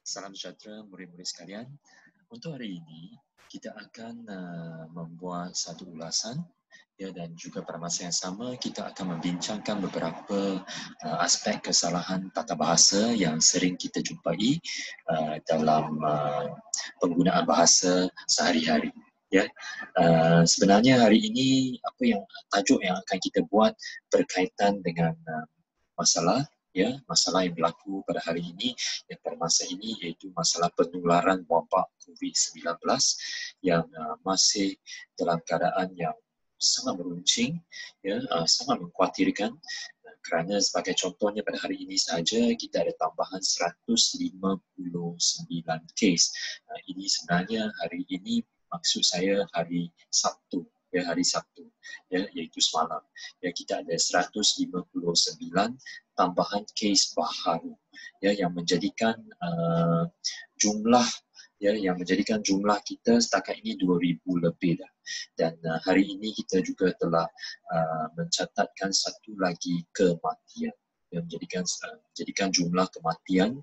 Salam sejahtera murid-murid sekalian. Untuk hari ini, kita akan membuat satu ulasan dan juga pada masa yang sama kita akan membincangkan beberapa aspek kesalahan tata bahasa yang sering kita jumpai dalam penggunaan bahasa sehari-hari. Sebenarnya hari ini tajuk yang akan kita buat berkaitan dengan masalah yang berlaku pada hari ini pada masa ini, iaitu masalah penularan wabak COVID-19 yang masih dalam keadaan yang sangat meruncing, sangat mengkhawatirkan, kerana sebagai contohnya pada hari ini sahaja kita ada tambahan 159 kes. Ini sebenarnya hari ini, maksud saya hari Sabtu, iaitu semalam. Kita ada 159 tambahan kes baharu yang menjadikan jumlah kita setakat ini 2,000 lebih dah. Dan hari ini kita juga telah mencatatkan satu lagi kematian yang menjadikan jumlah kematian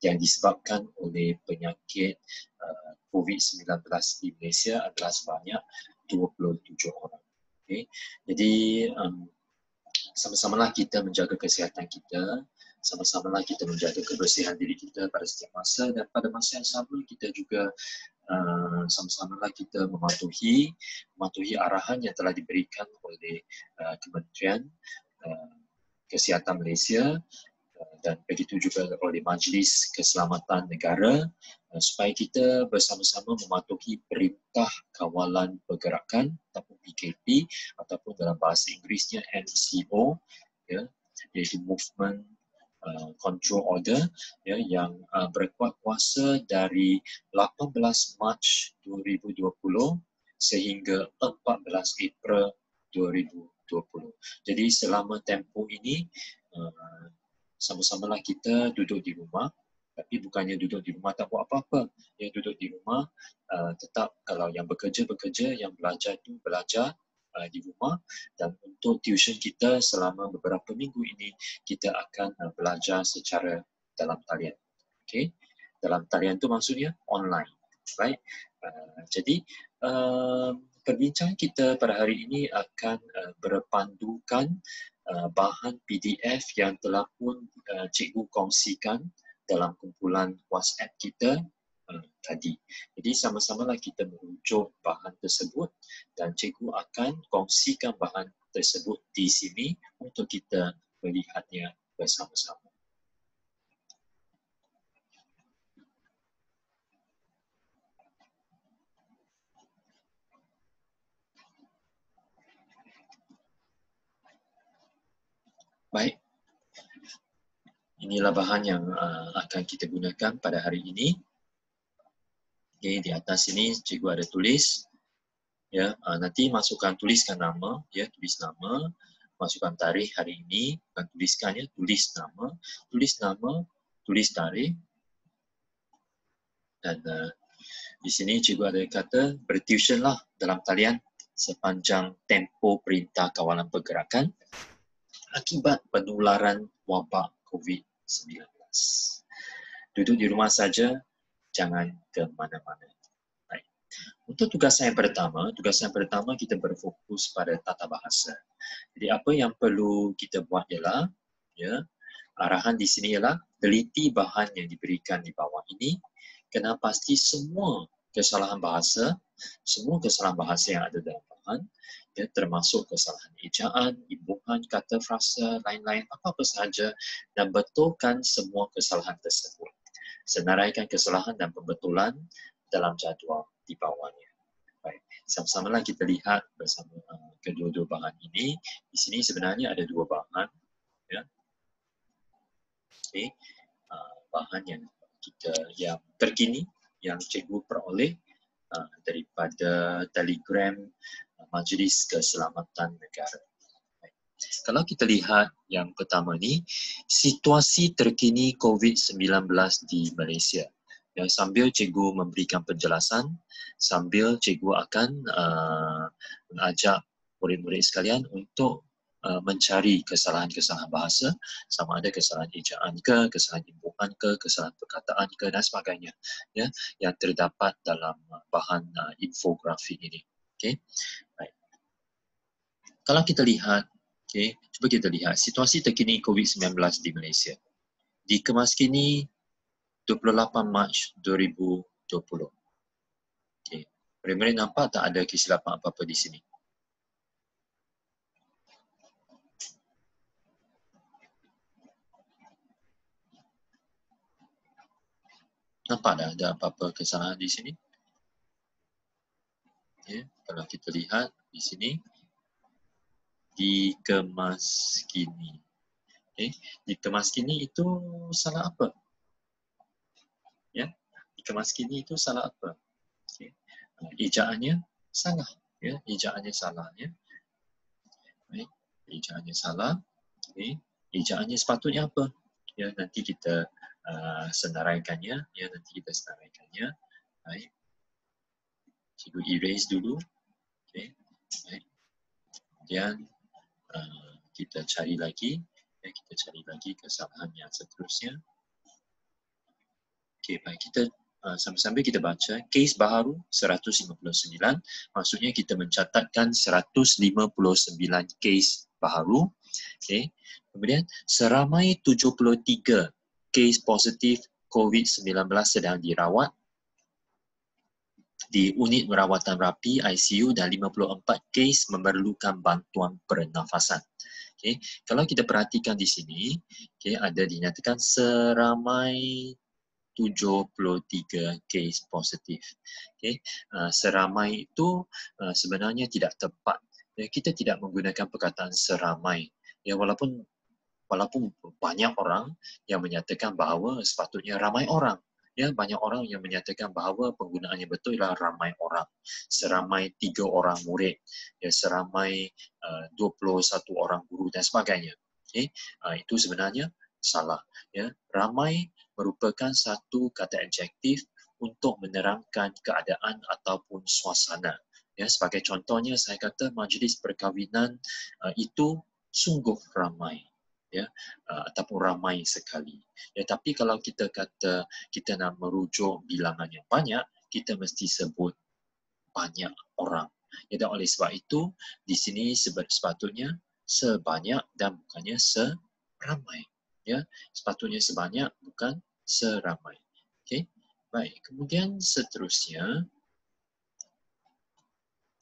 yang disebabkan oleh penyakit COVID-19 di Malaysia adalah sebanyak 27 orang. Jadi sama-samalah kita menjaga kesihatan kita, sama-samalah kita menjaga kebersihan diri kita pada setiap masa, dan pada masa yang sama kita juga sama-samalah kita mematuhi arahan yang telah diberikan oleh Kementerian Kesihatan Malaysia dan begitu juga oleh Majlis Keselamatan Negara, supaya kita bersama-sama mematuhi Perintah Kawalan Pergerakan ataupun PKP, ataupun dalam bahasa Inggerisnya MCO, iaitu Movement Control Order, yang berkuat kuasa dari 18 Mac 2020 sehingga 14 April 2020. Jadi selama tempoh ini sama-samalah kita duduk di rumah, tapi bukannya duduk di rumah tak buat apa-apa. Yang duduk di rumah tetap, kalau yang bekerja, yang belajar tu belajar di rumah, dan untuk tuition kita selama beberapa minggu ini kita akan belajar secara dalam talian. Dalam talian tu maksudnya online. Baik. Jadi perbincangan kita pada hari ini akan berpandukan bahan PDF yang telah pun cikgu kongsikan dalam kumpulan WhatsApp kita tadi. Jadi sama-samalah kita merujuk bahan tersebut dan cikgu akan kongsikan bahan tersebut di sini untuk kita melihatnya bersama-sama. Baik. Inilah bahan yang akan kita gunakan pada hari ini. Di atas sini cikgu ada tulis. Nanti tuliskan nama, tulis nama, masukkan tarikh hari ini, bukan tuliskan, tulis nama, tulis tarikh. Dan di sini cikgu ada kata bertuitionlah dalam talian sepanjang tempoh Perintah Kawalan Pergerakan akibat penularan wabak COVID-19. Duduk di rumah saja, jangan ke mana-mana. Baik. Untuk tugasan yang pertama kita berfokus pada tata bahasa. Jadi apa yang perlu kita buat ialah, arahan di sini ialah teliti bahan yang diberikan di bawah ini, kena pasti semua kesalahan bahasa yang ada dalam bahan, termasuk kesalahan ejaan, imbuhan, kata frasa, lain-lain, apa-apa sahaja, dan betulkan semua kesalahan tersebut. Senaraikan kesalahan dan pembetulan dalam jadual di bawahnya. Baik, sama-samalah kita lihat bersama kedua-dua bahan ini. Di sini sebenarnya ada dua bahan. Bahan yang terkini yang cikgu peroleh daripada Telegram Majlis Keselamatan Negara. Kalau kita lihat yang pertama ni, situasi terkini COVID-19 di Malaysia. Sambil cikgu memberikan penjelasan, sambil cikgu akan mengajak murid-murid sekalian untuk mencari kesalahan-kesalahan bahasa, sama ada kesalahan ejaan ke, kesalahan imbuhan ke, kesalahan perkataan ke dan sebagainya, ya, yang terdapat dalam bahan infografik ini. Okey. Baik. Kalau kita lihat, okey, cuba kita lihat situasi terkini COVID-19 di Malaysia. Dikemas kini 28 Mac 2020. Okey. Boleh nampak tak ada kesilapan apa-apa di sini? Nampak tak ada apa-apa kesalahan di sini? Okay. Kalau kita lihat di sini, dikemas kini. Okay. Dikemas kini itu salah apa? Ya, dikemas kini itu salah apa? Okay. Ejaannya salah. Ya, ejaannya salah. Ya. Okay. Ejaannya salah. Okay. Ejaannya sepatutnya apa? Ya, nanti kita senaraikannya. Ya, nanti kita senaraikannya. Baik. Cikgu erase dulu. Okay. Baik. Kemudian kita cari lagi. Ya, kita cari lagi kesalahan yang seterusnya. Okey, baik, kita sambil-sambil kita baca kes baharu 159, maksudnya kita mencatatkan 159 kes baharu. Okey. Kemudian seramai 73 kes positif COVID-19 sedang dirawat di unit merawatan rapi ICU dan 54 kes memerlukan bantuan pernafasan. Okay. Kalau kita perhatikan di sini, okay, ada dinyatakan seramai 73 kes positif. Okay. Seramai itu sebenarnya tidak tepat. Kita tidak menggunakan perkataan seramai. Ya, walaupun banyak orang yang menyatakan bahawa sepatutnya ramai orang. Ya, banyak orang yang menyatakan bahawa penggunaannya betul ialah ramai orang. Seramai 3 orang murid, ya, seramai 21 orang guru dan sebagainya. Okay. Itu sebenarnya salah. Ya. Ramai merupakan satu kata adjektif untuk menerangkan keadaan ataupun suasana. Ya, sebagai contohnya, saya kata majlis perkahwinan itu sungguh ramai. Ya, ataupun ramai sekali. Ya, tapi kalau kita kata kita nak merujuk bilangan yang banyak, kita mesti sebut banyak orang. Ya, dan oleh sebab itu, di sini sepatutnya sebanyak dan bukannya seramai. Ya, sepatutnya sebanyak bukan seramai. Okey. Baik, kemudian seterusnya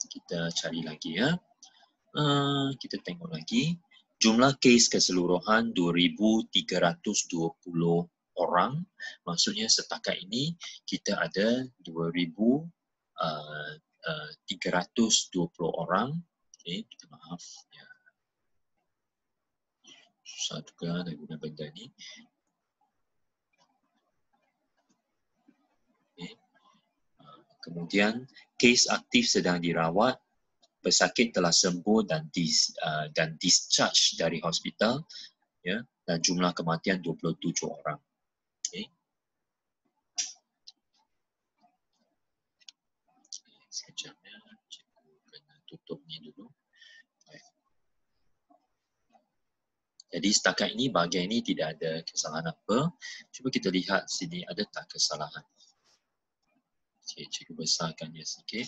kita cari lagi, ya. Kita tengok lagi. Jumlah kes keseluruhan 2,320 orang. Maksudnya setakat ini kita ada 2,320 orang. Okay, minta maaf. Ya. Susah juga nak guna benda ni. Okay. Kemudian kes aktif sedang dirawat, pesakit telah sembuh dan discharge dari hospital, ya, dan jumlah kematian 27 orang. Okay. Sekejap, ya. Cikgu kena tutup ni dulu. Baik. Jadi setakat ini bahagian ini tidak ada kesalahan apa. Cuba kita lihat sini ada tak kesalahan. Cikgu besarkannya sikit.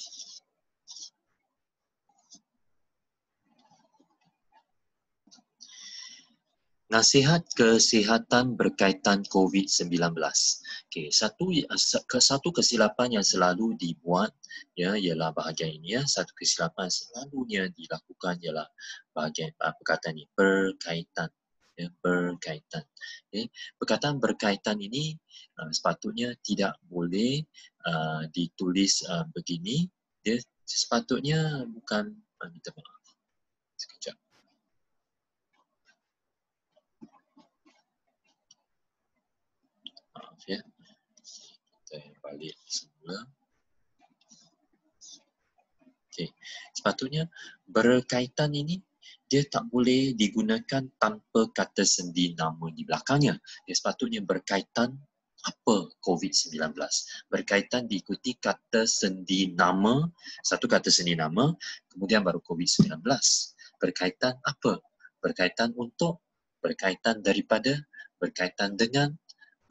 Nasihat kesihatan berkaitan COVID-19. Okay, satu kesilapan yang selalu dibuat, ya, ialah bahagian ini, ya. Satu kesilapan selalunya dilakukan ialah bahagian perkataan ini, berkaitan. Ya, berkaitan. Okay. Perkataan berkaitan ini sepatutnya tidak boleh ditulis begini. Dia sepatutnya bukan, minta maaf. Sekejap. Maaf, ya. Kita balik semula. Okay. Sepatutnya berkaitan ini dia tak boleh digunakan tanpa kata sendi nama di belakangnya. Dia sepatutnya berkaitan apa COVID-19. Berkaitan diikuti kata sendi nama, satu kata sendi nama, kemudian baru COVID-19. Berkaitan apa? berkaitan untuk, berkaitan daripada, berkaitan dengan,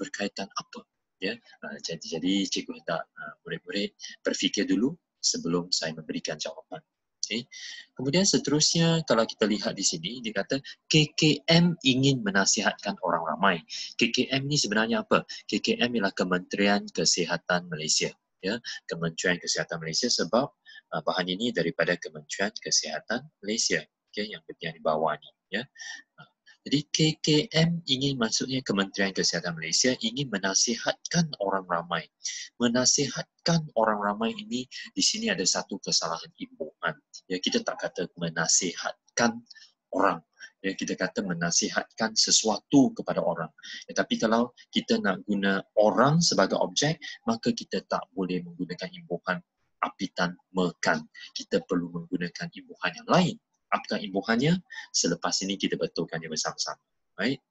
berkaitan apa. Ya, jadi cikgu hendak murid-murid berfikir dulu sebelum saya memberikan jawapan. Okay. Kemudian seterusnya kalau kita lihat di sini dia kata KKM ingin menasihatkan orang ramai. KKM ni sebenarnya apa? KKM ialah Kementerian Kesihatan Malaysia. Ya, Kementerian Kesihatan Malaysia sebab bahan ini daripada Kementerian Kesihatan Malaysia. Okay, yang di bawah ni. Ya. Jadi KKM ingin, maksudnya Kementerian Kesihatan Malaysia ingin menasihatkan orang ramai. Menasihatkan orang ramai ini di sini ada satu kesalahan imbuhan. Ya, kita tak kata menasihatkan orang. Ya, kita kata menasihatkan sesuatu kepada orang. Ya, tapi kalau kita nak guna orang sebagai objek, maka kita tak boleh menggunakan imbuhan apitan mekan. Kita perlu menggunakan imbuhan yang lain. Apakah imbuhannya? Selepas ini kita betulkannya bersama-sama. Baik.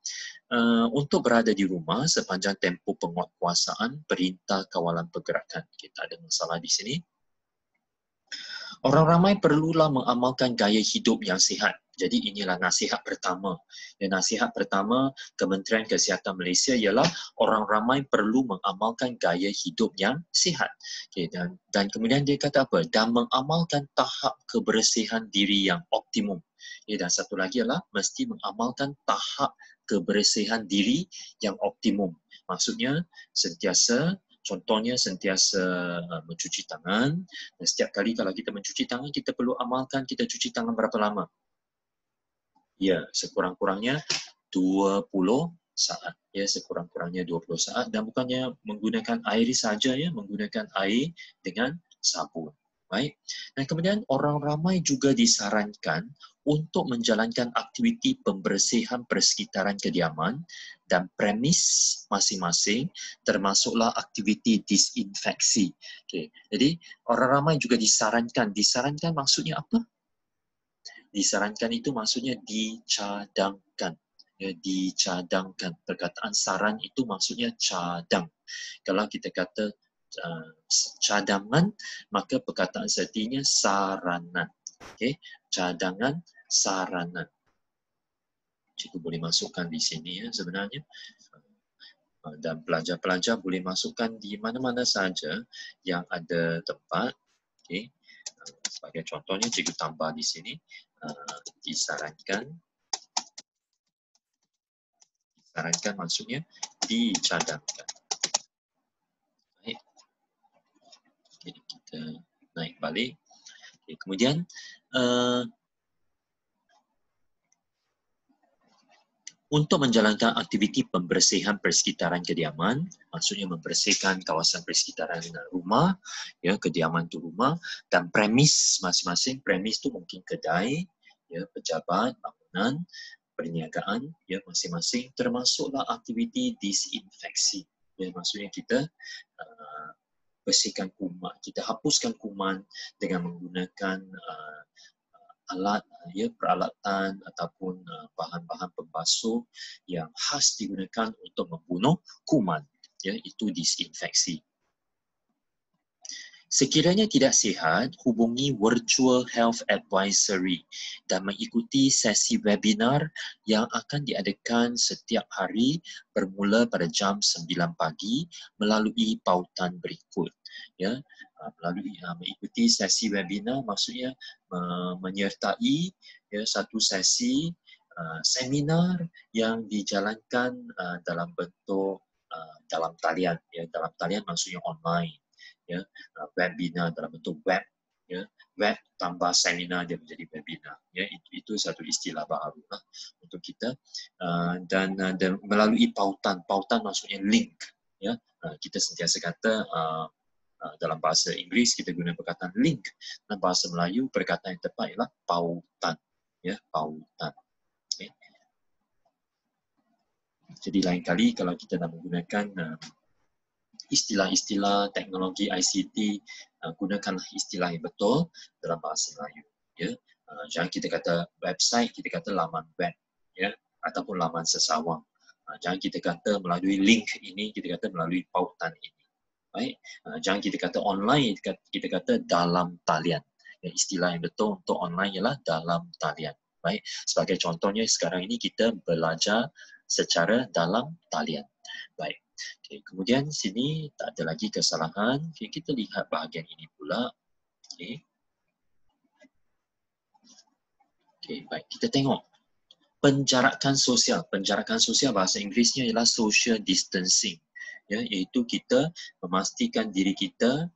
Untuk berada di rumah sepanjang tempoh penguatkuasaan Perintah Kawalan Pergerakan. Kita ada masalah di sini. Orang ramai perlulah mengamalkan gaya hidup yang sihat. Jadi inilah nasihat pertama. Dan nasihat pertama Kementerian Kesihatan Malaysia ialah orang ramai perlu mengamalkan gaya hidup yang sihat. Okay, dan kemudian dia kata apa? Dan mengamalkan tahap kebersihan diri yang optimum. Okay, dan satu lagi ialah mesti mengamalkan tahap kebersihan diri yang optimum. Maksudnya contohnya sentiasa mencuci tangan. Dan setiap kali kalau kita mencuci tangan, kita perlu amalkan kita cuci tangan berapa lama? Ya, sekurang-kurangnya 20 saat. Ya, sekurang-kurangnya 20 saat. Dan bukannya menggunakan air saja, ya, menggunakan air dengan sabun. Baik. Dan kemudian orang ramai juga disarankan untuk menjalankan aktiviti pembersihan persekitaran kediaman dan premis masing-masing, termasuklah aktiviti disinfeksi. Okay. Jadi orang ramai juga disarankan. Disarankan maksudnya apa? Disarankan itu maksudnya dicadangkan. Ya, dicadangkan. Perkataan saran itu maksudnya cadang. Kalau kita kata cadangan, maka perkataan setinya saranan. Okay. Cadangan, saranan. Cikgu boleh masukkan di sini ya sebenarnya. Dan pelajar-pelajar boleh masukkan di mana-mana saja yang ada tempat. Okay. Sebagai contohnya, cikgu tambah di sini. Disarankan maksudnya dicadangkan. Baik. Jadi kita naik balik. Okay. Kemudian untuk menjalankan aktiviti pembersihan persekitaran kediaman, maksudnya membersihkan kawasan persekitaran rumah, ya, kediaman tu rumah, dan premis masing-masing. Premis tu mungkin kedai, ya, pejabat, bangunan, perniagaan, ya, masing-masing, termasuklah aktiviti disinfeksi. Ya, maksudnya kita bersihkan kuman, kita hapuskan kuman dengan menggunakan alat, ya, peralatan ataupun bahan-bahan pembasuh yang khas digunakan untuk membunuh kuman, ya, itu disinfeksi. Sekiranya tidak sihat, hubungi Virtual Health Advisory dan mengikuti sesi webinar yang akan diadakan setiap hari bermula pada jam 9 pagi melalui pautan berikut. Ya, mengikuti sesi webinar maksudnya menyertai, ya, satu sesi seminar yang dijalankan dalam bentuk dalam talian. Ya, dalam talian maksudnya online. Ya, webinar dalam bentuk web, ya, web tambah seminar dia menjadi webinar, ya, itu satu istilah baru lah untuk kita. Dan melalui pautan maksudnya link, ya. Kita sentiasa kata dalam bahasa Inggeris kita guna perkataan link, dalam bahasa Melayu perkataan yang tepat ialah pautan, ya, pautan. Okay. Jadi lain kali kalau kita nak menggunakan istilah-istilah teknologi ICT, gunakanlah istilah yang betul dalam bahasa Melayu. Ya, jangan kita kata website, kita kata laman web, ya, ataupun laman sesawang. Jangan kita kata melalui link ini, kita kata melalui pautan ini. Baik, jangan kita kata online, kita kata dalam talian. Ya, istilah yang betul untuk online ialah dalam talian. Baik, sebagai contohnya sekarang ini kita belajar secara dalam talian. Baik. Okay, kemudian sini tak ada lagi kesalahan. Okay, kita lihat bahagian ini pula. Okay. Okay, baik. Kita tengok penjarakan sosial. Penjarakan sosial bahasa Inggerisnya ialah social distancing. Ya, iaitu kita memastikan diri kita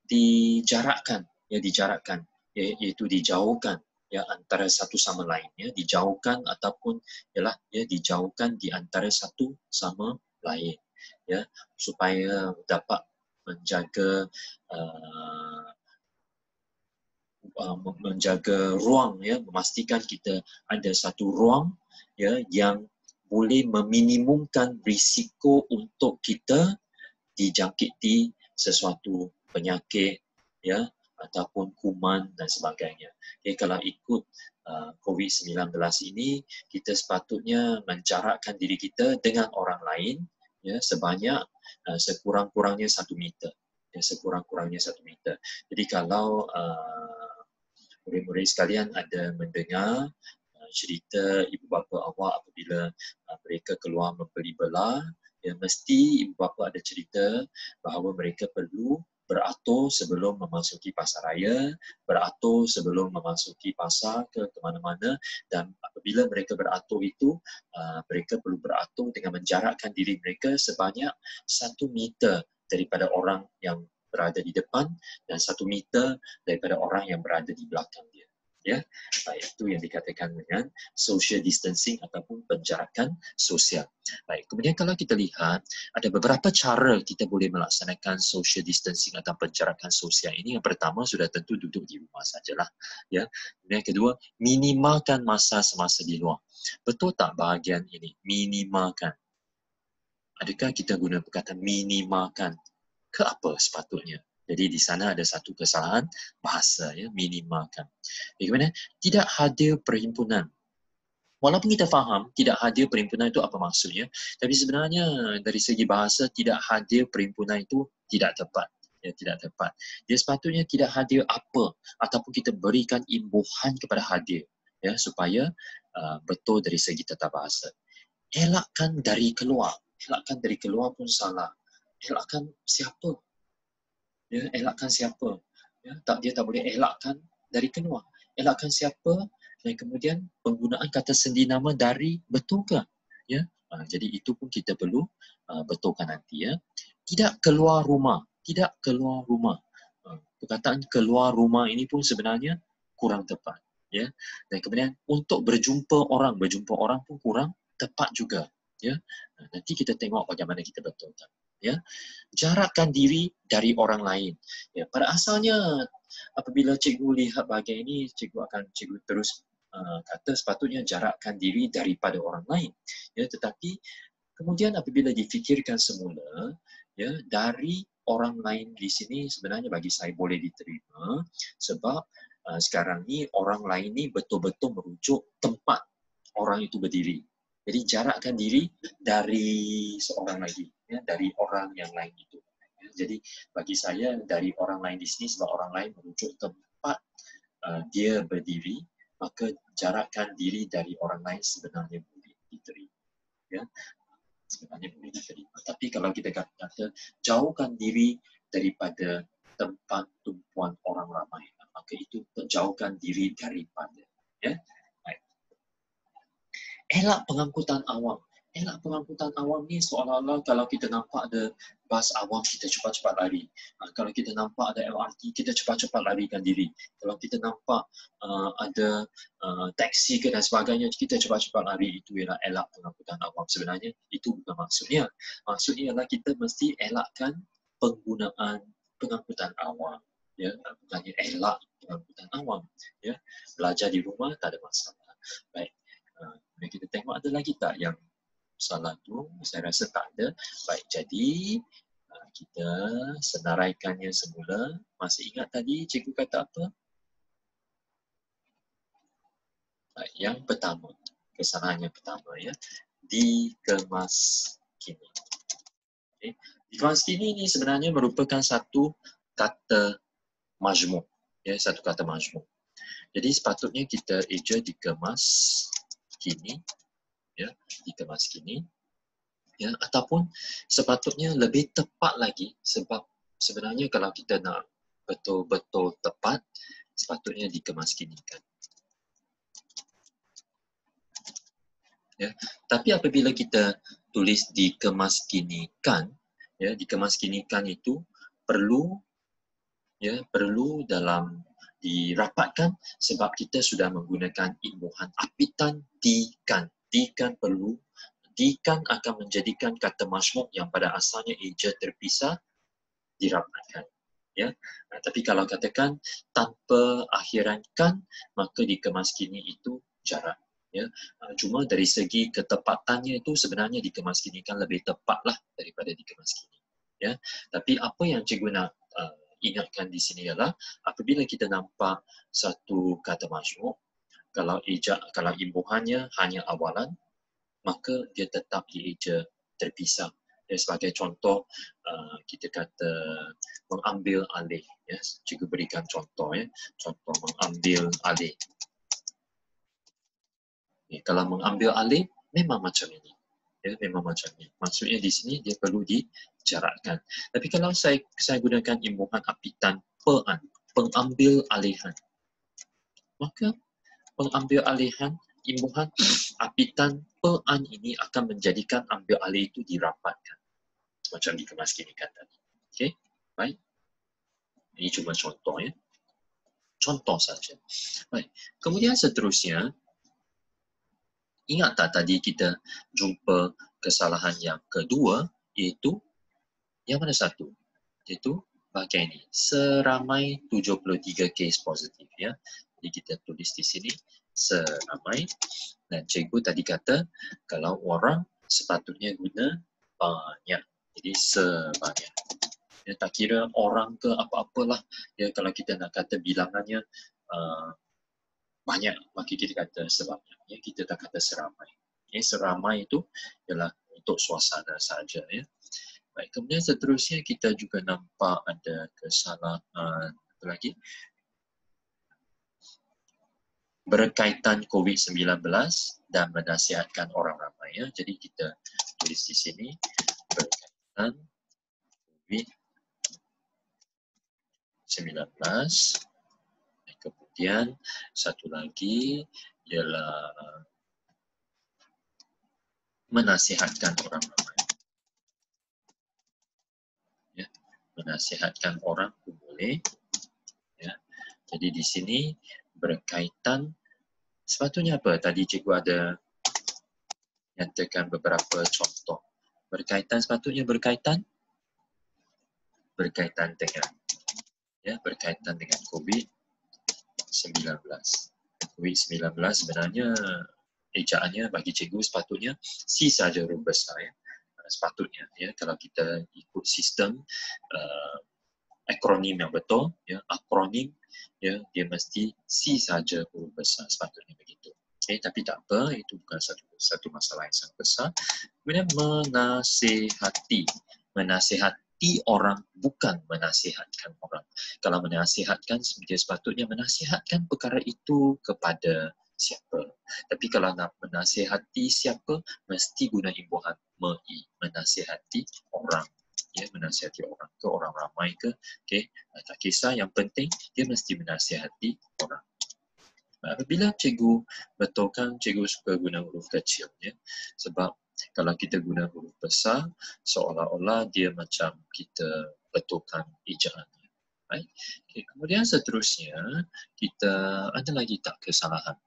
dijarakkan, ya dijarakkan, iaitu dijauhkan ya antara satu sama lain, ya dijauhkan ataupun ialah ya dijauhkan di antara satu sama lain, ya supaya dapat menjaga menjaga ruang, ya memastikan kita ada satu ruang ya yang boleh meminimumkan risiko untuk kita dijangkiti sesuatu penyakit ya ataupun kuman dan sebagainya. Okay, kalau ikut COVID-19 ini, kita sepatutnya menjarakkan diri kita dengan orang lain ya sebanyak sekurang-kurangnya 1 meter. Ya, sekurang-kurangnya 1 meter. Jadi kalau murid-murid sekalian ada mendengar cerita ibu bapa awak apabila mereka keluar membeli belah, ya mesti ibu bapa ada cerita bahawa mereka perlu beratur sebelum memasuki pasar raya, beratur sebelum memasuki pasar ke mana-mana, dan apabila mereka beratur itu, mereka perlu beratur dengan menjarakkan diri mereka sebanyak 1 meter daripada orang yang berada di depan dan 1 meter daripada orang yang berada di belakang dia. Ya, itu yang dikatakan dengan social distancing ataupun penjarakan sosial. Baik, kemudian kalau kita lihat ada beberapa cara kita boleh melaksanakan social distancing atau penjarakan sosial ini. Yang pertama sudah tentu duduk di rumah sajalah. Ya, kemudian yang kedua minimalkan masa semasa di luar. Betul tak bahagian ini? Minimalkan. Adakah kita guna perkataan minimalkan? Ke apa sepatutnya? Jadi di sana ada satu kesalahan bahasa, ya, minimalkan. Bagaimana? Tidak hadir perhimpunan. Walaupun kita faham tidak hadir perhimpunan itu apa maksudnya, tapi sebenarnya dari segi bahasa tidak hadir perhimpunan itu tidak tepat. Ya, tidak tepat. Dia sepatutnya tidak hadir apa ataupun kita berikan imbuhan kepada hadir, ya, supaya betul dari segi tata bahasa. Elakkan dari keluar. Elakkan dari keluar pun salah. Elakkan siapa? Ya, elakkan siapa? Ya, dia tak boleh elakkan dari keluar. Elakkan siapa? Dan kemudian penggunaan kata sendi nama dari betul ke? Ya, jadi itu pun kita perlu betulkan nanti, ya. Tidak keluar rumah. Tidak keluar rumah. Perkataan keluar rumah ini pun sebenarnya kurang tepat. Ya. Dan kemudian untuk berjumpa orang pun kurang tepat juga. Ya. Nanti kita tengok bagaimana kita betulkan. Ya, jarakkan diri dari orang lain. Ya, pada asalnya apabila cikgu lihat bahagian ini, cikgu terus kata sepatutnya jarakkan diri daripada orang lain. Ya, tetapi kemudian apabila difikirkan semula, ya, dari orang lain di sini sebenarnya bagi saya boleh diterima sebab sekarang ni orang lain ni betul-betul merujuk tempat orang itu berdiri. Jadi jarakkan diri dari seorang lagi, ya, dari orang yang lain itu. Ya, jadi bagi saya dari orang lain di sini sebab orang lain merujuk tempat dia berdiri, maka jarakkan diri dari orang lain sebenarnya boleh diterima. Ya, sebenarnya boleh diterima. Tapi kalau kita kata jauhkan diri daripada tempat tumpuan orang ramai, maka itu jauhkan diri daripada. Ya. Elak pengangkutan awam. Elak pengangkutan awam ni seolah-olah kalau kita nampak ada bas awam, kita cepat-cepat lari. Kalau kita nampak ada LRT, kita cepat-cepat larikan diri. Kalau kita nampak ada taksi ke dan sebagainya, kita cepat-cepat lari. Itu ialah elak pengangkutan awam. Sebenarnya itu bukan maksudnya. Maksudnya ialah kita mesti elakkan penggunaan pengangkutan awam. Ya, bukannya elak pengangkutan awam. Ya, belajar di rumah tak ada masalah. Baik. Kemudian kita tengok ada lagi tak yang salah tu? Saya rasa tak ada. Baik, jadi kita senaraikannya semula. Masih ingat tadi cikgu kata apa? Baik, yang pertama, kesalahan yang pertama, ya, dikemas kini. Okay. Dikemas kini ni sebenarnya merupakan satu kata majmuk, ya, satu kata majmuk. Jadi sepatutnya kita eja dikemas gini, ya, dikemas gini, ya, ataupun sepatutnya lebih tepat lagi, sebab sebenarnya kalau kita nak betul-betul tepat, sepatutnya dikemas gini kan. Ya. Tapi apabila kita tulis dikemasginikan, ya, dikemasginikan itu perlu, ya, perlu dalam dirapatkan sebab kita sudah menggunakan imbuhan apitan dikan. Dikan perlu, dikan akan menjadikan kata majmuk yang pada asalnya eja terpisah dirapatkan. Ya. Tapi kalau katakan tanpa akhiran kan, maka dikemasgini itu jarak. Ya. Cuma dari segi ketepatannya itu sebenarnya dikemasginikan lebih tepatlah daripada dikemasgini. Ya. Tapi apa yang cikgu nak ingatkan di sini ialah apabila kita nampak satu kata majmuk, kalau imbuhannya hanya awalan, maka dia tetap dieja terpisah. Ya, sebagai contoh, kita kata mengambil alih. Ya. Cikgu berikan contoh. Ya. Contoh mengambil alih. Ya, kalau mengambil alih, memang macam ini. Ya, memang macam ini. Maksudnya di sini dia perlu dijarakkan. Tapi kalau saya gunakan imbuhan apitan pean, pengambil alihan, maka pengambil alihan imbuhan apitan pean ini akan menjadikan ambil alih itu dirapatkan. Macam dikemasginikan tadi. Okey, baik. Ini cuma contoh, ya. Contoh saja. Baik. Kemudian seterusnya, ingat tak tadi kita jumpa kesalahan yang kedua, iaitu yang mana satu? Iaitu bahagian ini. Seramai 73 kes positif. Ya. Jadi kita tulis di sini seramai. Dan cikgu tadi kata kalau orang sepatutnya guna banyak. Jadi sebanyak. Ya, tak kira orang ke apa-apalah. Ya, kalau kita nak kata bilangannya banyak, maka kita kata sebanyak. Ya, kita tak kata seramai. Ya, seramai itu ialah untuk suasana saja. Ya. Baik, kemudian seterusnya kita juga nampak ada kesalahan apa lagi? Berkaitan COVID-19 dan menasihatkan orang ramai. Ya. Jadi kita tulis di sini berkaitan COVID-19. Kemudian satu lagi ialah menasihatkan orang ramai. Ya. Menasihatkan orang pun boleh. Ya. Jadi di sini berkaitan, sepatutnya apa? Tadi cikgu ada nyatakan beberapa contoh. Berkaitan sepatutnya berkaitan dengan, ya, berkaitan dengan COVID-19. COVID-19 sebenarnya ejaannya bagi cikgu sepatutnya C saja huruf besar, ya. Sepatutnya, ya, kalau kita ikut sistem akronim yang betul, ya, akronim, ya, dia mesti C saja huruf besar, sepatutnya begitu. Okay, tapi tak apa, itu bukan satu masalah yang sangat besar. Kemudian menasihati. Menasihati orang, bukan menasihatkan orang. Kalau menasihatkan, dia sepatutnya menasihatkan perkara itu kepada siapa. Tapi kalau nak menasihati siapa, mesti guna imbuhan mei. Menasihati orang. Ya, menasihati orang ke, orang ramai ke. Okay. Tak kisah, yang penting dia mesti menasihati orang. Apabila cikgu betulkan, cikgu suka guna huruf kecil, ya. Sebab kalau kita guna huruf besar, seolah-olah dia macam kita betulkan ejaannya. Baik. Okay. Kemudian seterusnya, kita ada lagi tak kesalahan?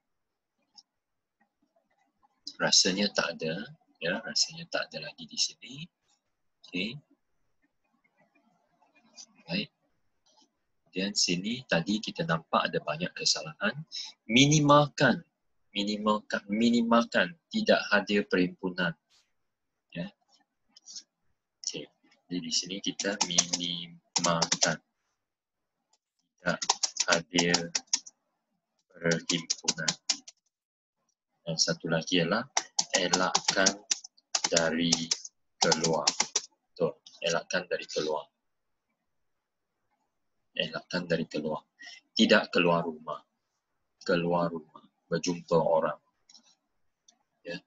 Rasanya tak ada. Ya, rasanya tak ada lagi di sini. Okay. Baik. Dan sini tadi kita nampak ada banyak kesalahan. Minimalkan, tidak hadir perhimpunan. Ya. Okay. Jadi di sini kita minimalkan tidak hadir perhimpunan. Dan satu lagi ialah elakkan dari keluar. Betul, elakkan dari keluar. Elakkan dari keluar. Tidak keluar rumah. keluar rumah, berjumpa orang. Ya,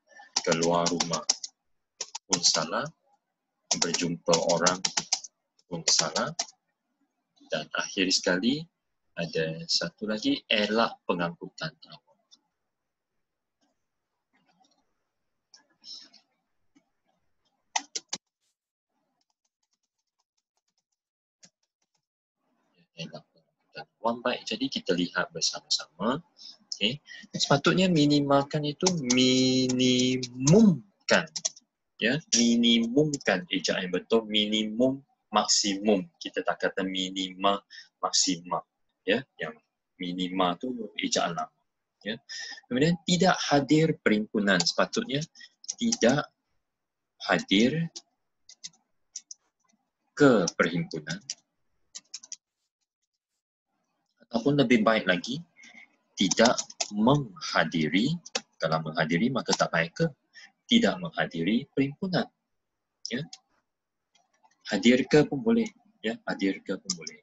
keluar rumah pun salah, berjumpa orang pun salah. Dan akhir sekali, ada satu lagi, elak pengangkutan awam. Elak pengangkutan awam. Baik, jadi kita lihat bersama-sama. Okay. Sepatutnya minimalkan itu minimumkan. Ya, minimumkan ejaan yang betul, minimum maksimum. Kita tak kata minima maksima. Ya, yang minima tu ejaan lama. Ya. Kemudian tidak hadir perhimpunan, sepatutnya tidak hadir ke perhimpunan, ataupun lebih baik lagi tidak menghadiri. Kalau menghadiri maka tak baik ke, tidak menghadiri perhimpunan. Ya, hadir ke pun boleh. Ya, hadir ke pun boleh.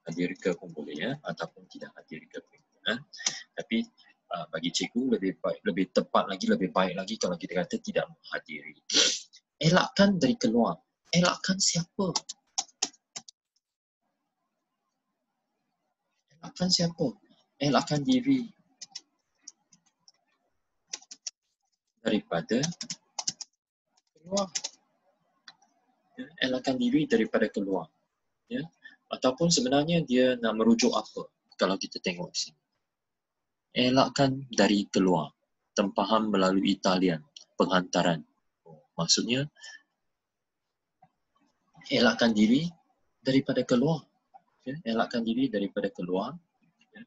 Hadir ke pun boleh, ya, ataupun tidak hadir ke perhimpunan. Tapi bagi cikgu lebih tepat lagi, lebih baik lagi kalau kita kata tidak menghadiri. Elakkan dari keluar. Elakkan siapa? Elakkan siapa? Elakkan diri daripada keluar. Ya, elakkan diri daripada keluar. Ya. Ataupun sebenarnya dia nak merujuk apa kalau kita tengok di sini. Elakkan dari keluar. Tempahan melalui talian, penghantaran. Maksudnya, elakkan diri daripada keluar. Ya, elakkan diri daripada keluar. Ya.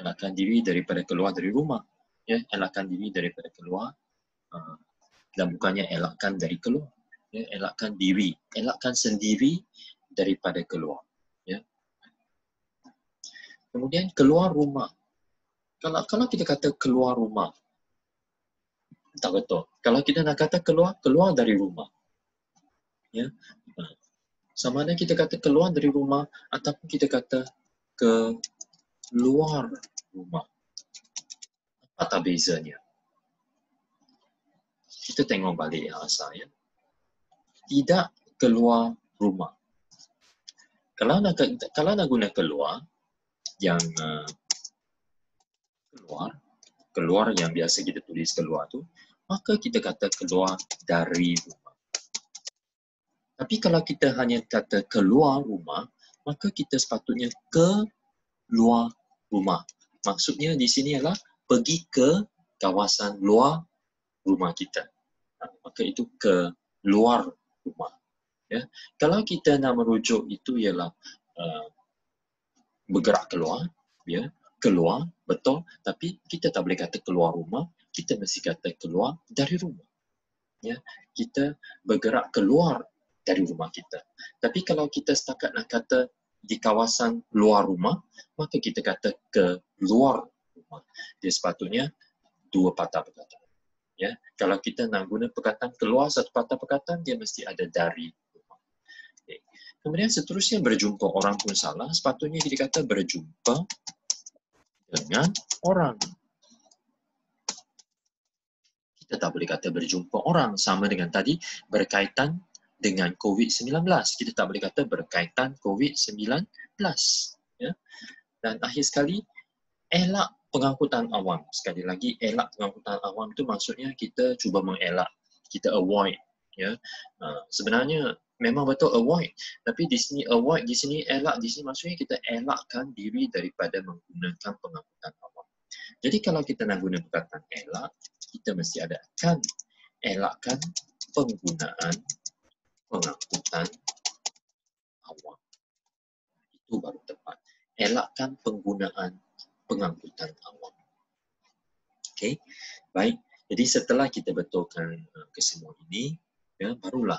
Elakkan diri daripada keluar dari rumah. Ya, elakkan diri daripada keluar. Dan bukannya elakkan dari keluar. Ya, elakkan diri. Elakkan sendiri daripada keluar. Ya. Kemudian keluar rumah. Kalau kita kata keluar rumah, tak betul. Kalau kita nak kata keluar dari rumah. Ya. Sama ada kita kata keluar dari rumah ataupun kita kata keluar rumah. Apa bezanya? Kita tengok balik yang asal, ya. Tidak keluar rumah. Kalau nak guna keluar, yang keluar yang biasa kita tulis keluar tu, maka kita kata keluar dari rumah. Tapi kalau kita hanya kata keluar rumah, maka kita sepatutnya keluar rumah. Maksudnya di sini adalah pergi ke kawasan luar rumah kita. Maka itu keluar rumah. Ya. Kalau kita nak merujuk itu ialah bergerak keluar, ya, keluar, betul, tapi kita tak boleh kata keluar rumah, kita mesti kata keluar dari rumah. Ya, kita bergerak keluar dari rumah kita. Tapi kalau kita setakat nak kata di kawasan luar rumah, maka kita kata keluar rumah. Dia sepatutnya dua patah perkataan. Ya, kalau kita nak guna perkataan keluar satu patah perkataan, dia mesti ada dari rumah. Okay. Kemudian seterusnya berjumpa orang pun salah. Sepatutnya kita kata berjumpa dengan orang. Kita tak boleh kata berjumpa orang. Sama dengan tadi, berkaitan dengan COVID-19. Kita tak boleh kata berkaitan COVID-19. Ya. Dan akhir sekali, elak pengangkutan awam. Sekali lagi, elak pengangkutan awam itu maksudnya kita cuba mengelak. Kita avoid. Ya. Sebenarnya memang betul avoid. Tapi di sini avoid, di sini elak, di sini maksudnya kita elakkan diri daripada menggunakan pengangkutan awam. Jadi kalau kita nak guna perkataan elak, kita mesti ada kan. Elakkan penggunaan pengangkutan awam. Itu baru tepat. Elakkan penggunaan pengangkutan awam. Okey, baik. Jadi setelah kita betulkan kesemua ini, ya, barulah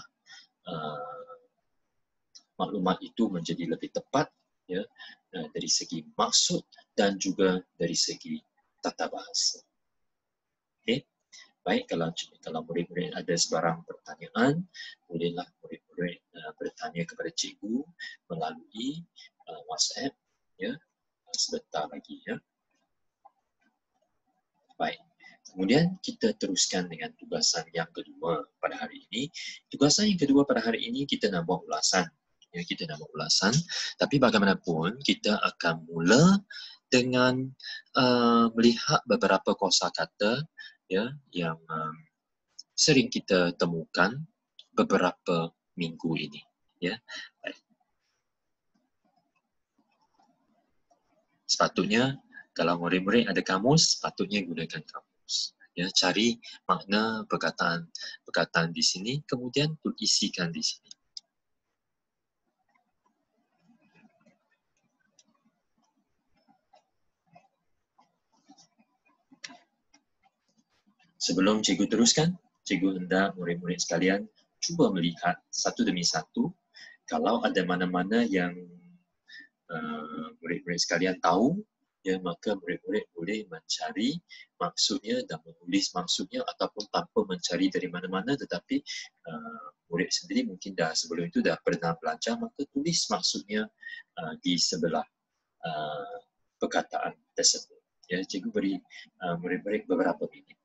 maklumat itu menjadi lebih tepat, ya, dari segi maksud dan juga dari segi tata bahasa. Okey, Baik, kalau murid-murid ada sebarang pertanyaan, bolehlah murid-murid bertanya kepada cikgu melalui WhatsApp, ya, sebentar lagi, ya. Baik. Kemudian kita teruskan dengan tugasan yang kedua pada hari ini. Tugasan yang kedua pada hari ini kita nak buat ulasan. Ya, kita nak buat ulasan. Tapi bagaimanapun kita akan mula dengan melihat beberapa kosakata, ya, yang sering kita temukan beberapa minggu ini. Ya. Baik. Sepatutnya kalau murid-murid ada kamus, sepatutnya gunakan kamus. Ya, cari makna perkataan di sini, kemudian isikan di sini. Sebelum cikgu teruskan, cikgu hendak murid-murid sekalian cuba melihat satu demi satu kalau ada mana-mana yang murid-murid sekalian tahu, ya, maka murid-murid boleh mencari maksudnya dan menulis maksudnya ataupun tanpa mencari dari mana-mana, tetapi murid sendiri mungkin sebelum itu dah pernah belajar, maka tulis maksudnya di sebelah perkataan tersebut. Ya, cikgu beri murid-murid beberapa minit.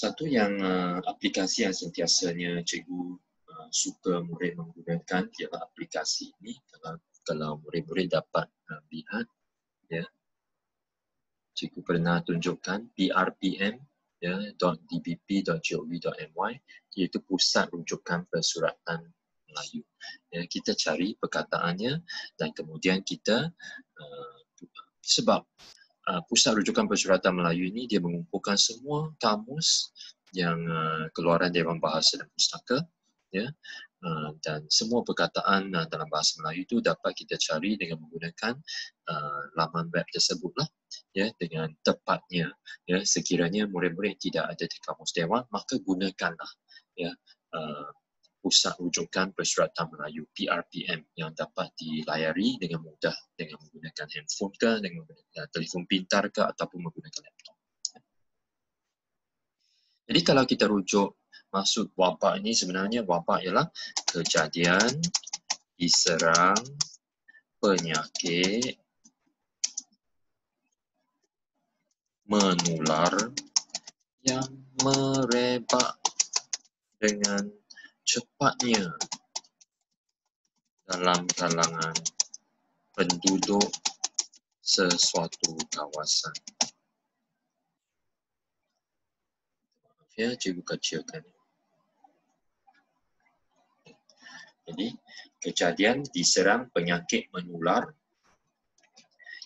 Satu yang aplikasi yang sentiasanya cikgu suka murid menggunakan ialah aplikasi ini. Kalau murid-murid dapat lihat, ya, cikgu pernah tunjukkan PRPM, ya, .dbp.gov.my, iaitu Pusat Rujukan Persuratan Melayu. Ya, kita cari perkataannya dan kemudian kita sebab Pusat Rujukan Persuratan Melayu ini dia mengumpulkan semua kamus yang keluaran Dewan Bahasa dan Pustaka, ya, dan semua perkataan dalam bahasa Melayu itu dapat kita cari dengan menggunakan laman web tersebutlah, ya, dengan tepatnya. Ya, sekiranya murid-murid tidak ada di kamus Dewan, maka gunakanlah, ya, Pusat Rujukan Persuratan Melayu PRPM yang dapat dilayari dengan mudah dengan menggunakan handphone ke, dengan menggunakan telefon pintar ke, ataupun menggunakan laptop. Jadi kalau kita rujuk maksud wabak ini, sebenarnya wabak ialah kejadian diserang penyakit menular yang merebak dengan cepatnya dalam kalangan penduduk sesuatu kawasan. Maaf ya, cikgu kecilkan. Jadi, kejadian diserang penyakit menular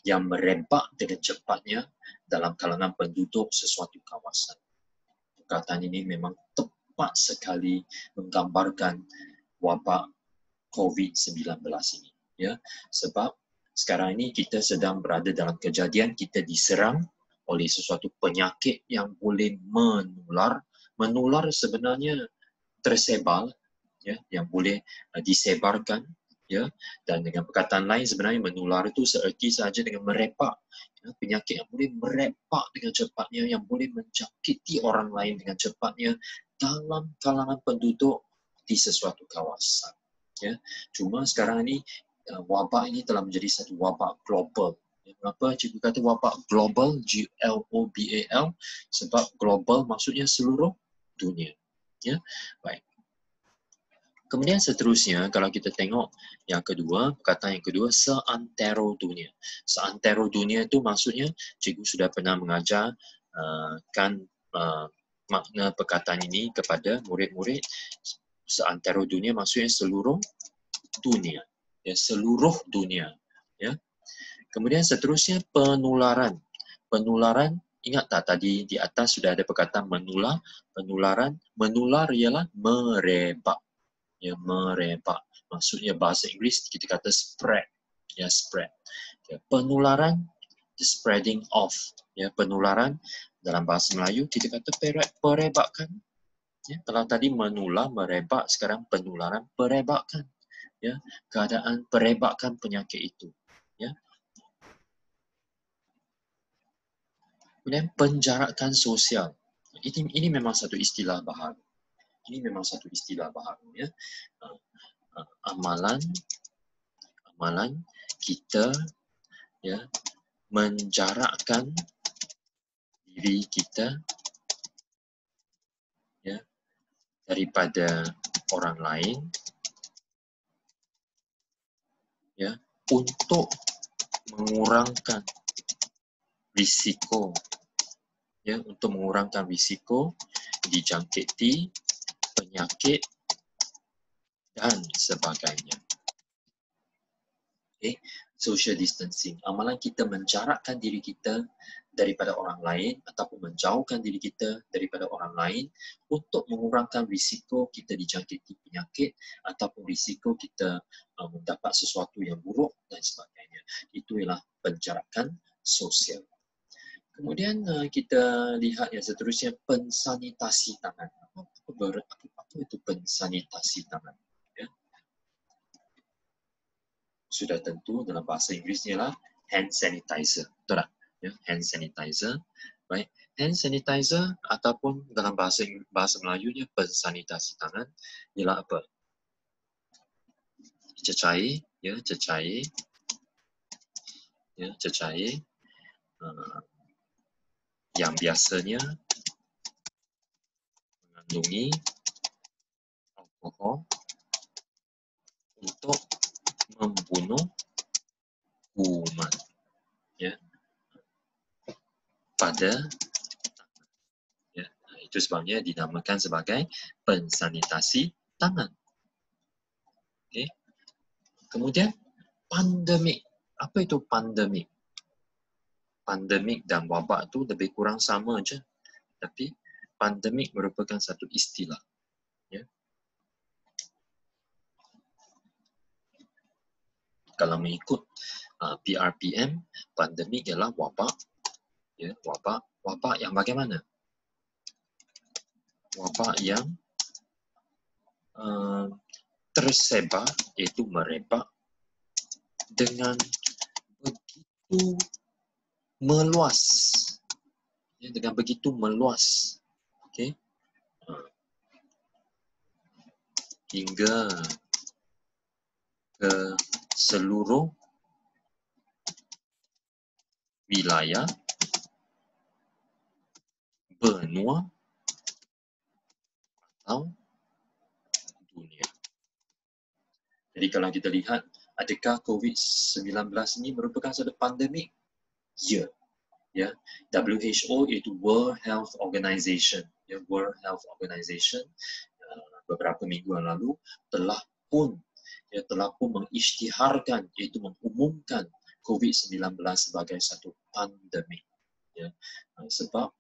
yang merebak dengan cepatnya dalam kalangan penduduk sesuatu kawasan. Perkataan ini memang tepat sekali menggambarkan wabak COVID-19 ini. Ya, sebab sekarang ini kita sedang berada dalam kejadian kita diserang oleh sesuatu penyakit yang boleh menular. Menular sebenarnya tersebar, ya, yang boleh disebarkan, ya, dan dengan perkataan lain sebenarnya menular itu seerti saja dengan merebak, ya, penyakit yang boleh merebak dengan cepatnya, yang boleh menjangkiti orang lain dengan cepatnya dalam kalangan penduduk di sesuatu kawasan. Ya, cuma sekarang ini wabak ini telah menjadi satu wabak global. Kenapa cikgu kata wabak global, G-L-O-B-A-L? Sebab global maksudnya seluruh dunia. Ya, baik. Kemudian seterusnya, kalau kita tengok yang kedua, perkataan yang kedua, seantero dunia. Seantero dunia itu maksudnya, cikgu sudah pernah mengajar makna perkataan ini kepada murid-murid. Seantero dunia maksudnya seluruh dunia. Ya, seluruh dunia. Ya. Kemudian seterusnya penularan. Penularan Ingat tak tadi di atas sudah ada perkataan menular, penularan, menular ialah merebak. Ya, merebak. Maksudnya bahasa Inggeris kita kata spread. Ya, spread. Ya, penularan, the spreading of. Ya, penularan dalam bahasa Melayu kita kata perebakan. Ya, kalau tadi menular, merebak, sekarang penularan, perebakan. Ya, keadaan perebakan penyakit itu. Ya. Kemudian penjarakan sosial. Ini memang satu istilah baharu. Ini memang satu istilah baharu, ya. Amalan kita, ya, menjarakkan diri kita, ya, daripada orang lain, ya, untuk mengurangkan risiko, ya, untuk mengurangkan risiko dijangkiti penyakit dan sebagainya. Okay. Social distancing. Amalan kita menjarakkan diri kita daripada orang lain ataupun menjauhkan diri kita daripada orang lain untuk mengurangkan risiko kita dijangkiti penyakit ataupun risiko kita mendapat sesuatu yang buruk dan sebagainya. Itu ialah penjarakan sosial. Kemudian kita lihat yang seterusnya, pensanitasi tangan. Apa itu pensanitasi tangan? Sudah tentu dalam bahasa Inggerisnya lah hand sanitizer. Betul tak? Ya, hand sanitizer. Baik. Hand sanitizer ataupun dalam bahasa Melayunya pensanitasi tangan ialah apa? Cecair, ya, cecair. Ya, cecair yang biasanya mengandungi alkohol untuk membunuh kuman, ya, pada, ya, itu sebabnya dinamakan sebagai pensanitasi tangan. Okay. Kemudian pandemik. Apa itu pandemik? Pandemik dan wabak itu lebih kurang sama aja. Tapi pandemik merupakan satu istilah. Ya. Kalau mengikut PRPM, pandemik ialah wabak. Ya, wabak yang bagaimana? Wabak yang tersebar, iaitu merebak dengan begitu meluas. Ya, dengan begitu meluas. Okay. Hingga ke seluruh wilayah, benua atau dunia. Jadi kalau kita lihat, adakah COVID-19 ini merupakan satu pandemik? Ya. Ya. WHO itu World Health Organization. Ya, World Health Organization beberapa minggu yang lalu telah pun mengisytiharkan, iaitu mengumumkan COVID-19 sebagai satu pandemik. Ya. Sebab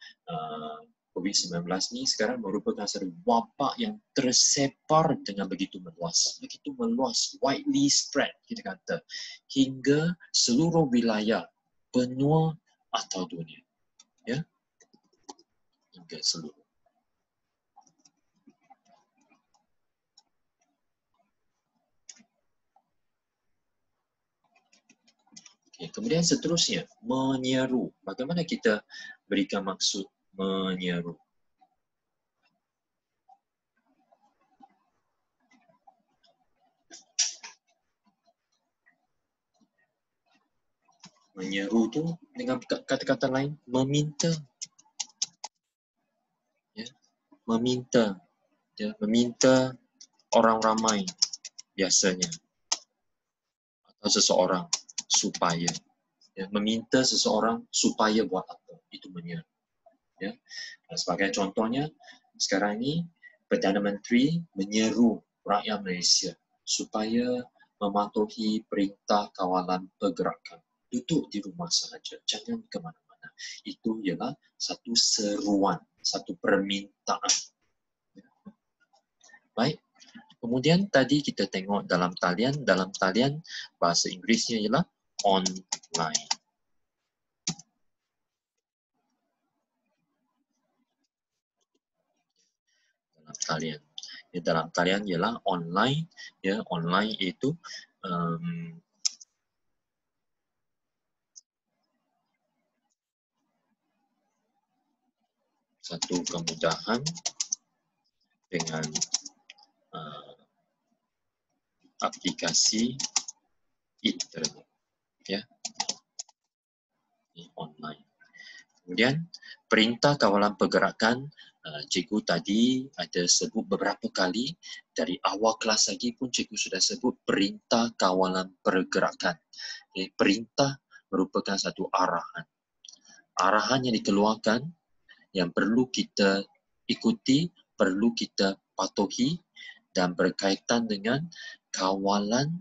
COVID-19 ini sekarang merupakan satu wabak yang tersebar dengan begitu meluas, widely spread, kita kata, hingga seluruh wilayah, benua atau dunia. Ya. Hingga seluruh. Okay, kemudian seterusnya, menyeru. Bagaimana kita berikan maksud menyeru? Menyeru tu dengan kata-kata lain, meminta. Ya, meminta. Ya, meminta orang ramai biasanya. Atau seseorang supaya. Ya, meminta seseorang supaya buat apa. Itu menyeru. Ya. Sebagai contohnya, sekarang ini Perdana Menteri menyeru rakyat Malaysia supaya mematuhi perintah kawalan pergerakan. Duduk di rumah sahaja, jangan ke mana-mana. Itu ialah satu seruan, satu permintaan. Baik. Kemudian tadi kita tengok dalam talian bahasa Inggerisnya ialah online. Dalam talian ialah online, ya, online itu satu kemudahan dengan aplikasi internet, ya, online. Kemudian perintah kawalan pergerakan, cikgu tadi ada sebut beberapa kali, dari awal kelas lagi pun cikgu sudah sebut perintah kawalan pergerakan. Okay, perintah merupakan satu arahan. Arahan yang dikeluarkan yang perlu kita ikuti, perlu kita patuhi dan berkaitan dengan kawalan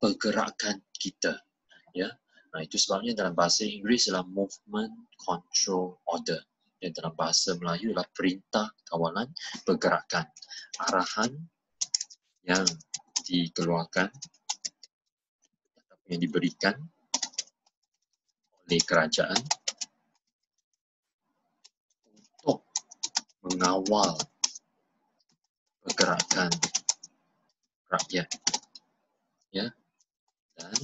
pergerakan kita. Ya, itu sebabnya dalam bahasa Inggeris adalah movement control order. Dan dalam bahasa Melayu adalah perintah kawalan pergerakan. Arahan yang dikeluarkan, yang diberikan oleh kerajaan untuk mengawal pergerakan rakyat. Ya, dan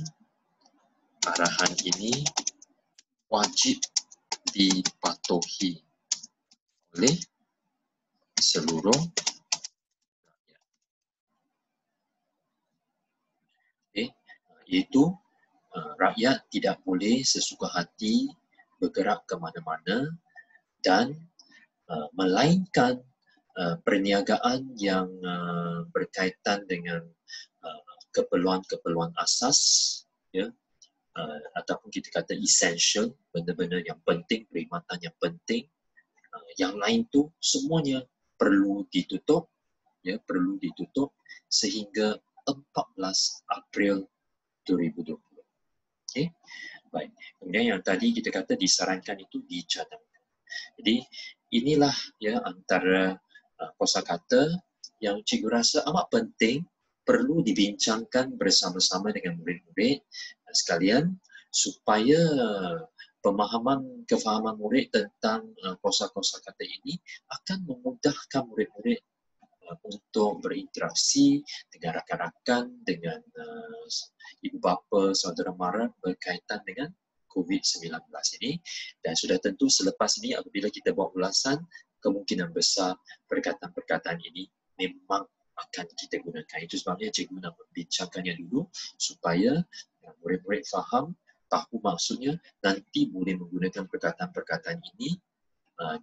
arahan ini wajib dipatuhi oleh seluruh rakyat. Okay. Iaitu rakyat tidak boleh sesuka hati bergerak ke mana-mana dan melainkan perniagaan yang berkaitan dengan keperluan-keperluan asas, ya, ataupun kita kata essential, benda-benda yang penting, perkhidmatan yang penting, yang lain tu semuanya perlu ditutup, ya, perlu ditutup sehingga 14 April 2020. Okay? Baik. Kemudian yang tadi kita kata disarankan itu dicadangkan. Jadi inilah, ya, antara kosakata yang cikgu rasa amat penting perlu dibincangkan bersama-sama dengan murid-murid sekalian supaya kefahaman murid tentang kosakata ini akan memudahkan murid-murid untuk berinteraksi dengan rakan-rakan, dengan ibu bapa, saudara mara berkaitan dengan COVID-19 ini. Dan sudah tentu selepas ini apabila kita buat ulasan, kemungkinan besar perkataan-perkataan ini memang akan kita gunakan. Itu sebabnya cikgu nak membincangkannya dulu supaya murid-murid faham, tahu maksudnya, nanti boleh menggunakan perkataan-perkataan ini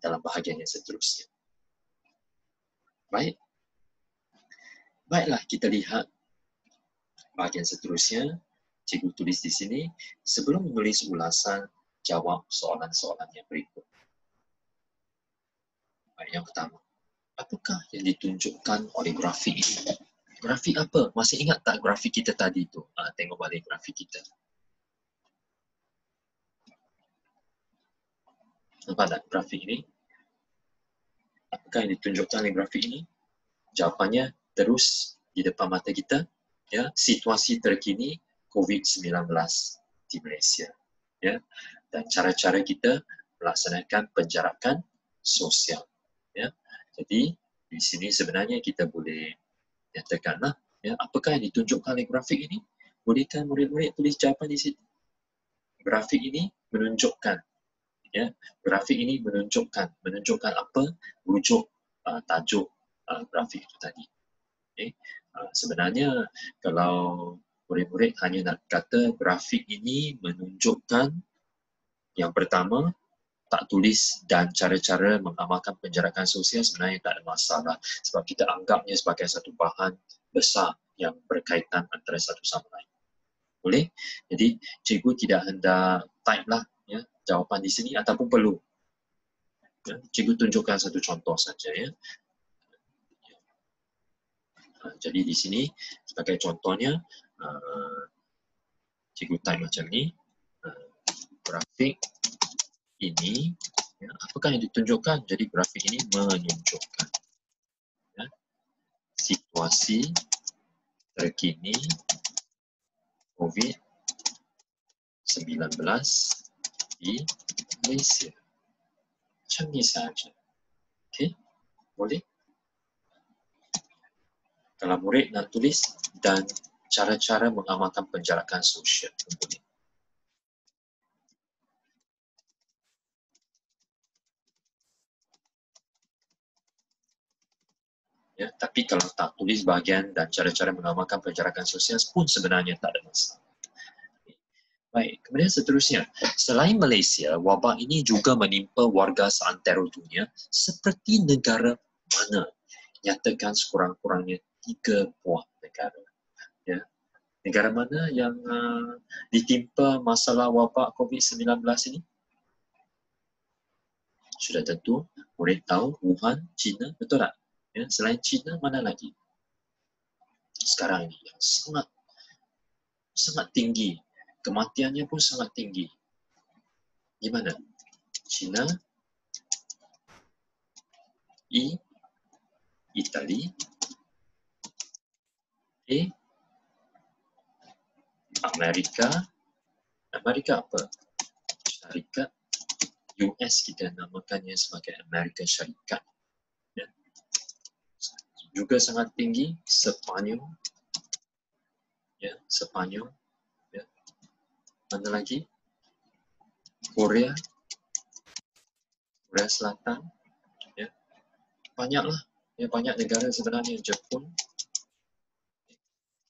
dalam bahagian yang seterusnya. Baik. Baiklah, kita lihat bahagian seterusnya. Cikgu tulis di sini, sebelum menulis ulasan, jawab soalan-soalan yang berikut. Baik, yang pertama, apakah yang ditunjukkan oleh grafik ini? Grafik apa? Masih ingat tak grafik kita tadi tu? Tengok balik grafik kita. Nampak tak grafik ini? Apakah yang ditunjukkan oleh grafik ini? Jawapannya terus di depan mata kita, ya, situasi terkini COVID-19 di Malaysia, ya, dan cara-cara kita melaksanakan penjarakan sosial, ya. Jadi di sini sebenarnya kita boleh nyatakanlah, ya, apakah yang ditunjukkan oleh grafik ini? Bolehkah murid-murid tulis jawapan di sini? Grafik ini menunjukkan, ya, grafik ini menunjukkan apa? Rujuk tajuk grafik itu tadi. Okay. Sebenarnya kalau murid-murid hanya nak kata grafik ini menunjukkan yang pertama, tak tulis dan cara-cara mengamalkan penjarakan sosial, sebenarnya tak ada masalah sebab kita anggapnya sebagai satu bahan besar yang berkaitan antara satu sama lain. Boleh? Jadi cikgu tidak hendak type lah, ya, jawapan di sini ataupun perlu. Ya, cikgu tunjukkan satu contoh saja, ya. Jadi di sini sebagai contohnya cikgu type macam ni, grafik ini, ya, apakah yang ditunjukkan? Jadi grafik ini menunjukkan ya, situasi terkini COVID-19 di Malaysia. Macam ni sahaja. Okey, boleh? Kalau murid nak tulis dan cara-cara mengamalkan penjarakan sosial pun boleh. Ya, tapi kalau tak tulis bahagian dan cara-cara mengamalkan penjarakan sosial pun sebenarnya tak ada masalah. Baik, kemudian seterusnya, selain Malaysia, wabak ini juga menimpa warga seantero dunia seperti negara mana? Nyatakan sekurang-kurangnya 3 buah negara. Ya. Negara mana yang ditimpa masalah wabak COVID-19 ini? Sudah tentu, murid tahu Wuhan, China, betul tak? Ya, selain China, mana lagi? Sekarang ini yang sangat tinggi, kematiannya pun sangat tinggi. Di mana? China, Itali, Amerika apa? Syarikat US, kita namakannya sebagai Amerika Syarikat. Ya. Juga sangat tinggi Sepanyol. Ya, Sepanyol. Ya. Mana lagi? Korea Selatan. Ya. Banyaklah. Ya, banyak negara sebenarnya. Jepun,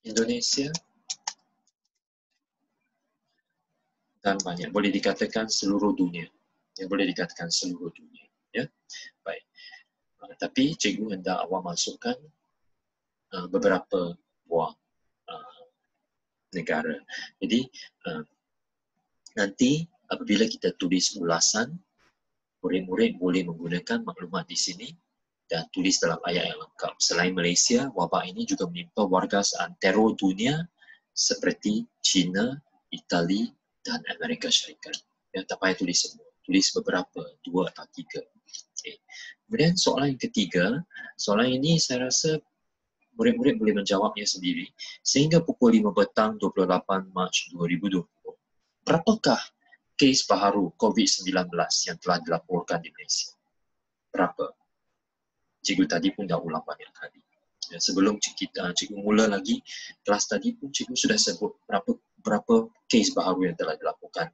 Indonesia, dan banyak. Boleh dikatakan seluruh dunia. Ya, boleh dikatakan seluruh dunia. Ya. Baik. Tapi cikgu hendak awak masukkan beberapa buah negara. Jadi nanti apabila kita tulis ulasan, murid-murid boleh menggunakan maklumat di sini dan tulis dalam ayat yang lengkap. Selain Malaysia, wabak ini juga menimpa warga seantero dunia seperti China, Itali, dan Amerika Syarikat. Yang tak payah tulis semua. Tulis beberapa, 2 atau 3. Okay. Kemudian soalan yang ketiga, soalan ini saya rasa murid-murid boleh menjawabnya sendiri. Sehingga pukul 5 petang 28 Mac 2020, berapakah kes baharu COVID-19 yang telah dilaporkan di Malaysia? Berapa? Cikgu tadi pun dah ulang banyak kali. Ya, sebelum cikgu mula lagi kelas tadi pun cikgu sudah sebut berapa kes baharu yang telah dilaporkan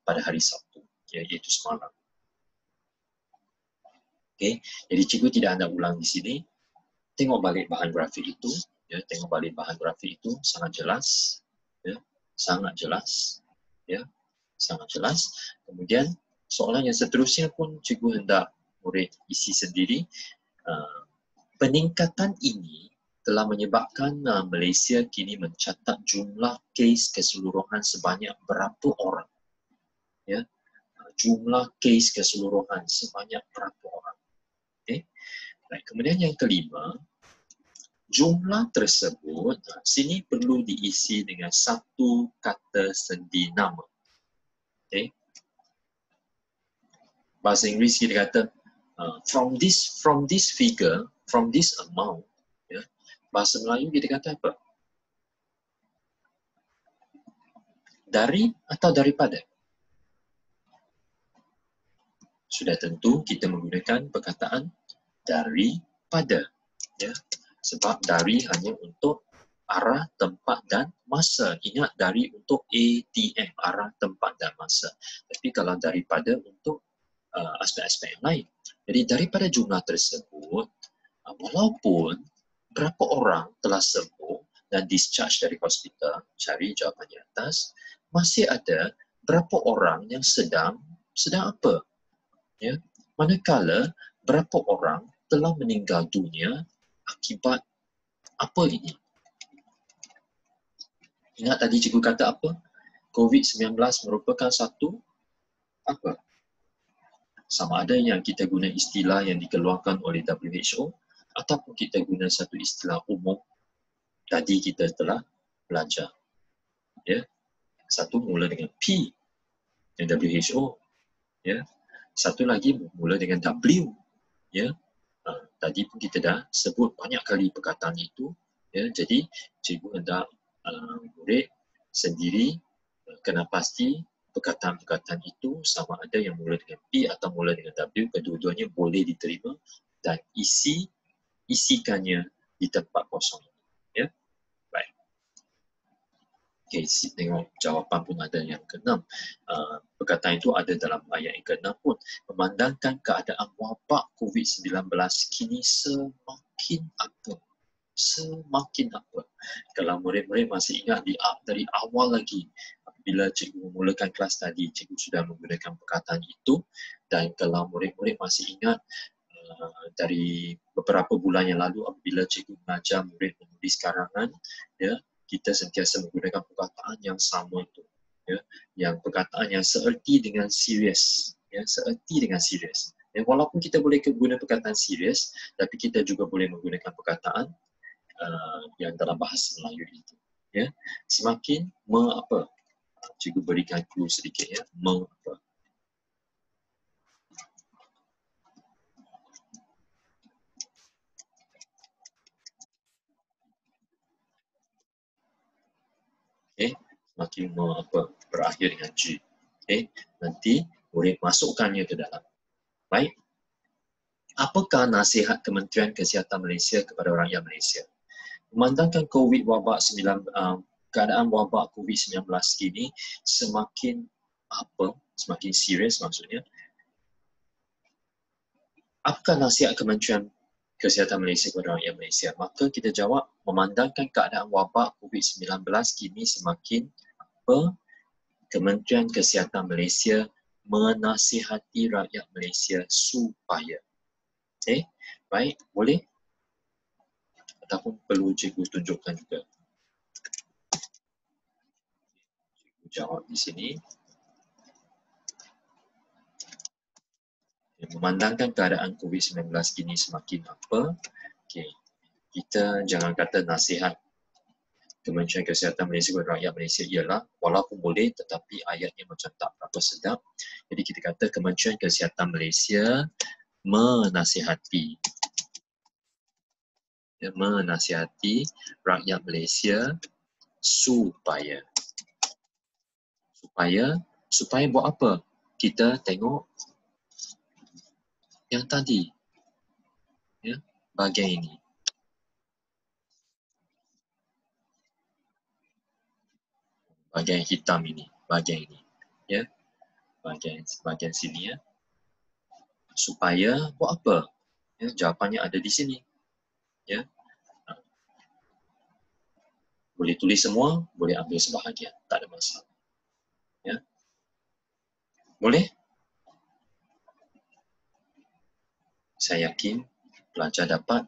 pada hari Sabtu, iaitu semalam. Okay. Jadi cikgu tidak hendak ulang di sini. Tengok balik bahan grafik itu, ya, tengok balik bahan grafik itu sangat jelas, ya, sangat jelas, ya, sangat jelas. Kemudian soalan yang seterusnya pun cikgu hendak murid isi sendiri. Peningkatan ini telah menyebabkan Malaysia kini mencatat jumlah kes keseluruhan sebanyak berapa orang? Ya, jumlah kes keseluruhan sebanyak berapa orang? Okay. Baik, kemudian yang kelima, jumlah tersebut sini perlu diisi dengan satu kata sendi nama. Okay. Bahasa Inggeris kita kata from this figure, from this amount. Ya. Bahasa Melayu kita kata apa? Dari atau daripada? Sudah tentu kita menggunakan perkataan daripada. Ya. Sebab dari hanya untuk arah, tempat dan masa. Ingat, dari untuk ATM, arah, tempat dan masa. Tapi kalau daripada untuk aspek-aspek yang lain. Jadi daripada jumlah tersebut, walaupun berapa orang telah sembuh dan discharge dari hospital, cari jawapan di atas, masih ada berapa orang yang sedang apa? Ya, manakala berapa orang telah meninggal dunia akibat apa ini? Ingat tadi cikgu kata apa? COVID-19 merupakan satu apa? Sama ada yang kita guna istilah yang dikeluarkan oleh WHO ataupun kita guna satu istilah umum. Tadi kita telah belajar. Ya. Satu mula dengan P yang WHO Ya. Satu lagi bermula dengan W. Ya. Tadi pun kita dah sebut banyak kali perkataan itu. Ya. Jadi cikgu hendak murid sendiri kena pasti perkataan-perkataan itu sama ada yang mula dengan P atau mula dengan W, kedua-duanya boleh diterima dan isikannya di tempat kosong. Ya. Baik. Okay, tengok jawapan pun ada yang ke-6. Perkataan itu ada dalam ayat yang ke-6 pun. Memandangkan keadaan wabak COVID-19 kini semakin apa? Semakin apa? Kalau murid-murid masih ingat dari awal lagi, apabila cikgu memulakan kelas tadi, cikgu sudah menggunakan perkataan itu. Dan kalau murid-murid masih ingat dari beberapa bulan yang lalu apabila cikgu mengajar murid menulis karangan, ya, kita sentiasa menggunakan perkataan yang sama itu, ya, yang perkataan yang seerti dengan serius, ya, seerti dengan serius. Dan walaupun kita boleh guna perkataan serius, tapi kita juga boleh menggunakan perkataan yang dalam bahasa Melayu itu, ya. Semakin apa? Cikgu berikan clue sedikit, ya, apa? Okay. Semakin apa? Berakhir dengan G. Okay. Nanti boleh masukkannya ke dalam. Baik. Apakah nasihat Kementerian Kesihatan Malaysia kepada rakyat Malaysia? Memandangkan keadaan wabak COVID-19 kini semakin apa? Semakin serius maksudnya. Apakah nasihat Kementerian Kesihatan Malaysia kepada rakyat Malaysia? Maka kita jawab, memandangkan keadaan wabak COVID-19 kini semakin apa? Kementerian Kesihatan Malaysia menasihati rakyat Malaysia supaya. Okay, baik, boleh? Ataupun perlu cikgu tunjukkan juga. Cikgu jawab di sini. Memandangkan keadaan COVID-19 kini semakin apa? Okay. Kita jangan kata nasihat Kementerian Kesihatan Malaysia kepada rakyat Malaysia ialah walaupun boleh tetapi ayatnya macam tak berapa sedap. Jadi kita kata Kementerian Kesihatan Malaysia menasihati rakyat Malaysia supaya buat apa? Kita tengok yang tadi, ya, bahagian ini. Bahagian hitam ini, bahagian ini, ya, bahagian sini, ya. Supaya buat apa? Ya, jawapannya ada di sini, ya. Boleh tulis semua, boleh ambil sebahagian, tak ada masalah. Ya. Boleh? Saya yakin pelajar dapat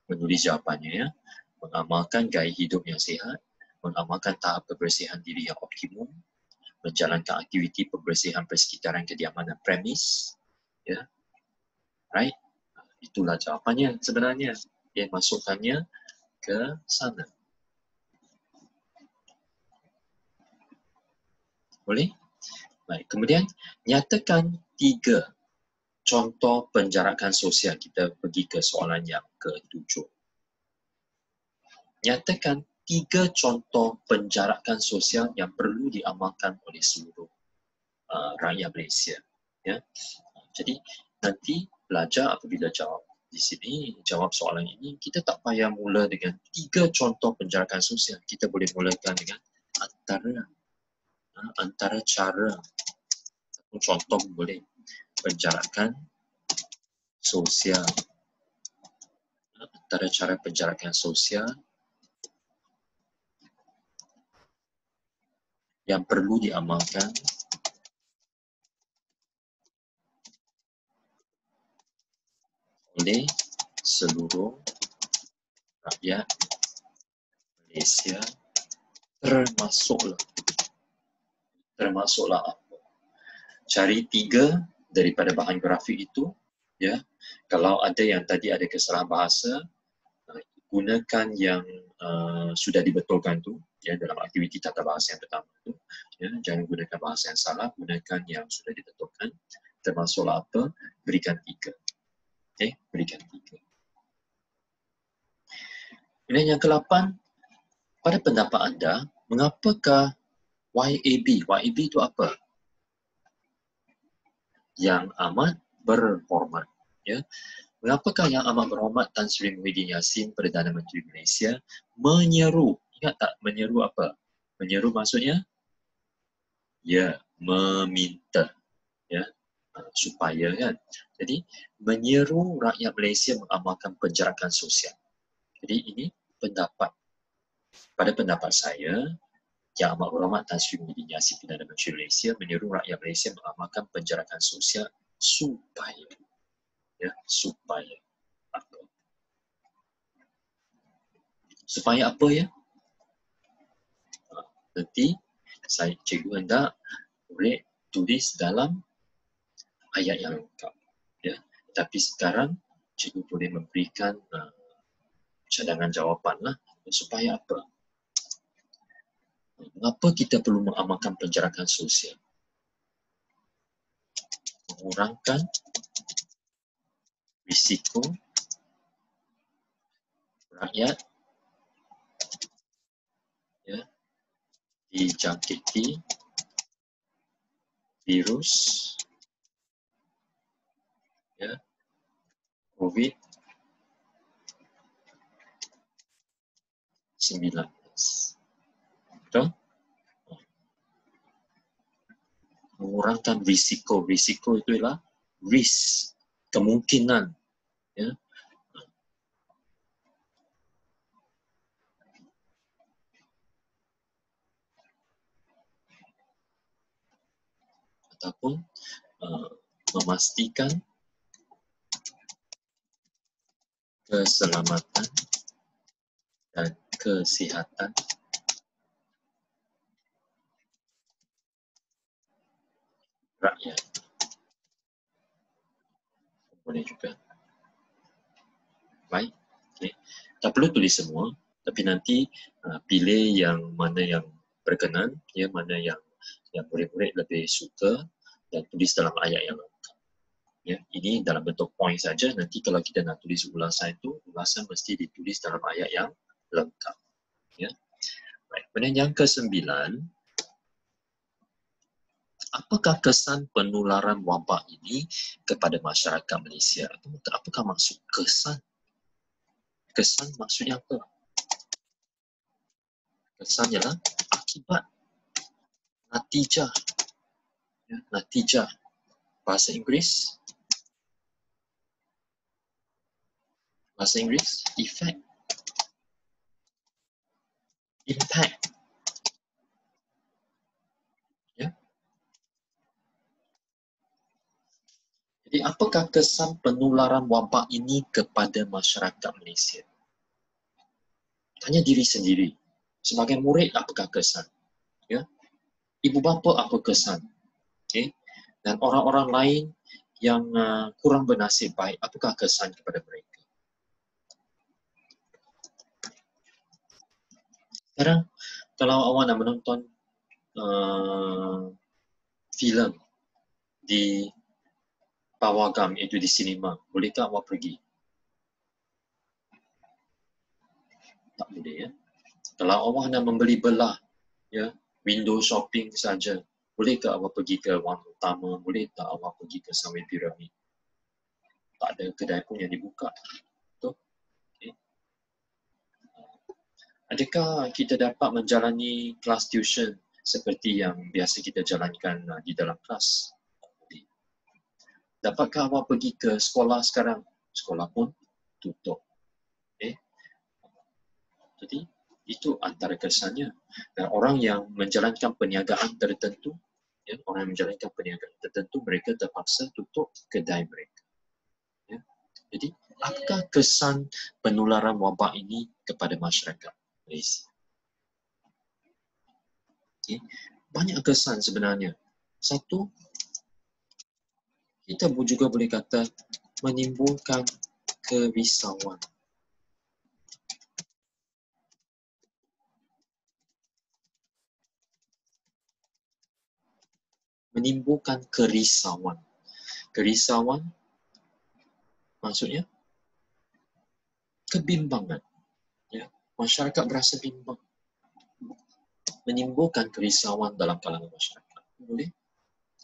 menulis jawapannya, ya. Mengamalkan gaya hidup yang sihat, mengamalkan tahap kebersihan diri yang optimum, menjalankan aktiviti pembersihan persekitaran kediaman dan premis, ya. Right? Itulah jawapannya sebenarnya. Dia masukkannya ke sana. Boleh? Baik. Kemudian, nyatakan 3 contoh penjarakan sosial. Kita pergi ke soalan yang ke-7. Nyatakan 3 contoh penjarakan sosial yang perlu diamalkan oleh seluruh rakyat Malaysia. Ya. Jadi, nanti pelajar apabila jawab di sini, jawab soalan ini, kita tak payah mula dengan 3 contoh penjarakan sosial. Kita boleh mulakan dengan antara cara. Contoh boleh penjarakan sosial. Antara cara penjarakan sosial yang perlu diamalkan oleh seluruh rakyat Malaysia, termasuklah apa? Cari 3 daripada bahan grafik itu, ya. Kalau ada yang tadi ada kesalahan bahasa, gunakan yang sudah dibetulkan tu, ya, dalam aktiviti tata bahasa yang pertama tu. Ya, jangan gunakan bahasa yang salah, gunakan yang sudah dibetulkan. Termasuklah apa? Berikan 3. Berikan 3. Kemudian yang ke-8, pada pendapat anda, mengapakah YAB? YAB itu apa? Yang amat berhormat. Ya. Mengapakah yang amat berhormat Tan Sri Muhyiddin Yassin, Perdana Menteri Malaysia, menyeru? Ingat tak menyeru apa? Menyeru maksudnya? Ya, meminta. Ya, supaya kan. Jadi, menyeru rakyat Malaysia mengamalkan penjarakan sosial. Jadi, ini pendapat. Pada pendapat saya, yang amat berhormat Tan Sri Muhyiddin Yassin, Perdana Menteri Malaysia, menyeru rakyat Malaysia mengamalkan penjarakan sosial supaya apa? Supaya apa ya? Nanti cikgu hendak boleh tulis dalam ayat yang lengkap. Ya. Tapi sekarang cikgu boleh memberikan cadangan jawapan lah. Supaya apa? Mengapa kita perlu mengamalkan penjarakan sosial? Mengurangkan risiko rakyat ya, dijangkiti virus ya, COVID-19. Betul? Mengurangkan risiko. Risiko itu adalah risk, kemungkinan. Ya. Ataupun memastikan keselamatan dan kesihatan rakyat. Boleh juga. Baik. Okay. Tak perlu tulis semua, tapi nanti pilih yang mana yang berkenan, ya, mana yang murid-murid lebih suka dan tulis dalam ayat yang lengkap. Ya, ini dalam bentuk point saja. Nanti kalau kita nak tulis ulasan itu, ulasan mesti ditulis dalam ayat yang lengkap. Ya. Baik. Kemudian yang ke-9, apakah kesan penularan wabak ini kepada masyarakat Malaysia? Apakah maksud kesan? Kesan maksudnya apa? Kesan ialah akibat, natijah. Ya, natijah. Bahasa Inggeris, effect, impact. Ya. Jadi apakah kesan penularan wabak ini kepada masyarakat Malaysia? Tanya diri sendiri. Sebagai murid, apakah kesan? Ya. Ibu bapa, apa kesan? Okay. Dan orang-orang lain yang kurang bernasib baik, apakah kesan kepada mereka? Sekarang, kalau awak nak menonton filem di pawagam, iaitu di sinema, bolehkah awak pergi? Tak boleh, ya. Kalau awak nak membeli belah, ya, window shopping saja, bolehkah awak pergi ke wang utama? Boleh tak awak pergi ke Sawit Piramid? Tak ada kedai pun yang dibuka. Betul? Okay. Adakah kita dapat menjalani kelas tuition seperti yang biasa kita jalankan di dalam kelas? Dapatkah awak pergi ke sekolah sekarang? Sekolah pun tutup. Okay. Jadi, itu antara kesannya. Dan orang yang menjalankan perniagaan tertentu, ya, orang yang menjalankan perniagaan tertentu, mereka terpaksa tutup kedai mereka. Ya. Jadi, apakah kesan penularan wabak ini kepada masyarakat Malaysia? Okay. Banyak kesan sebenarnya. Satu, kita juga boleh kata menimbulkan kerisauan. menimbulkan kerisauan. Kerisauan maksudnya kebimbangan. Ya, masyarakat berasa bimbang. Menimbulkan kerisauan dalam kalangan masyarakat. Boleh?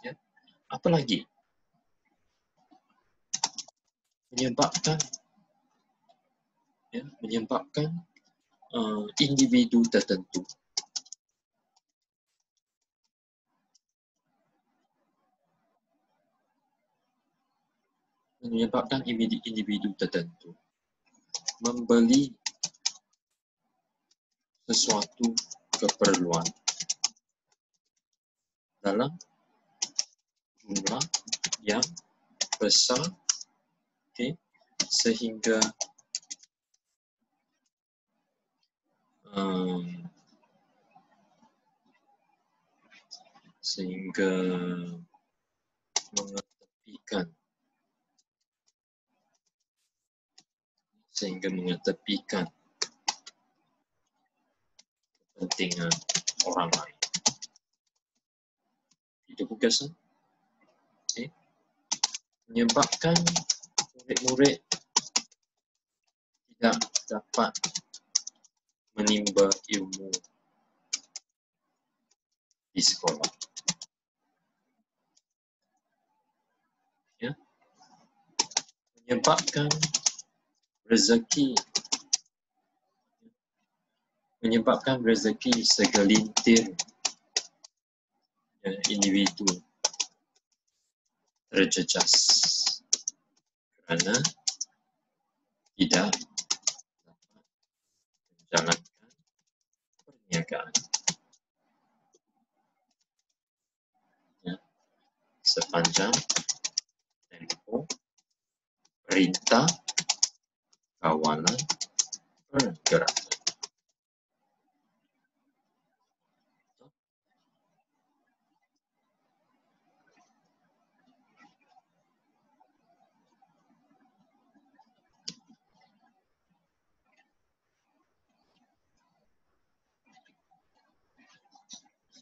Ya. Apa lagi? Menyebabkan individu tertentu membeli sesuatu keperluan dalam jumlah yang besar, okay, sehingga mengetepikan kepentingan orang lain. Itu gagasan. Okay. Menyebabkan murid-murid tidak dapat menimba ilmu di sekolah. Ya. Menyebabkan rezeki segelintir individu terjejas kerana tidak dapat menjalankan perniagaan. Ya. Sepanjang tempoh Perintah Kawalan Pergerakan.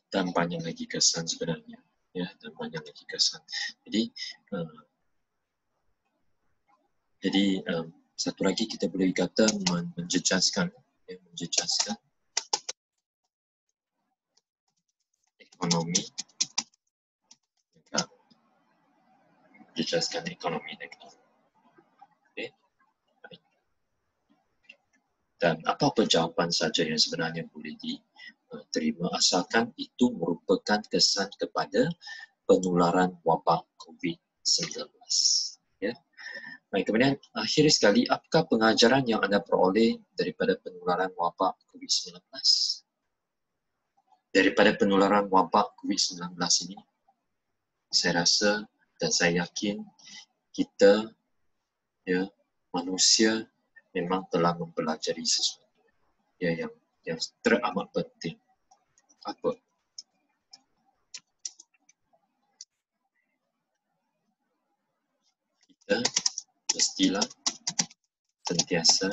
Dan banyak lagi kesan sebenarnya. Ya, dan banyak lagi kesan. Jadi satu lagi kita boleh kata menjejaskan ekonomi negara. Menjejaskan ekonomi negara. Okay. Dan apa-apa jawapan saja yang sebenarnya boleh diterima asalkan itu merupakan kesan kepada penularan wabak COVID-19. Ya. Baik, kemudian akhir sekali, apakah pengajaran yang anda peroleh daripada penularan wabak COVID-19? Daripada penularan wabak COVID-19 ini, saya rasa dan saya yakin kita, manusia memang telah mempelajari sesuatu yang teramat penting. Apa? Kita mestilah sentiasa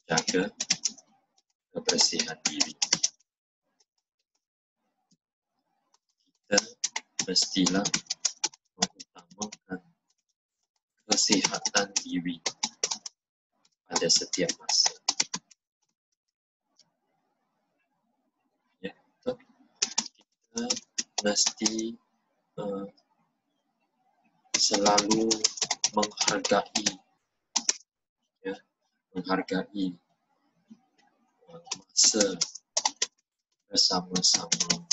menjaga kebersihan diri. Kita mestilah mengutamakan kesihatan diri pada setiap masa. Ya, kita mesti selalu menghargai masa bersama-sama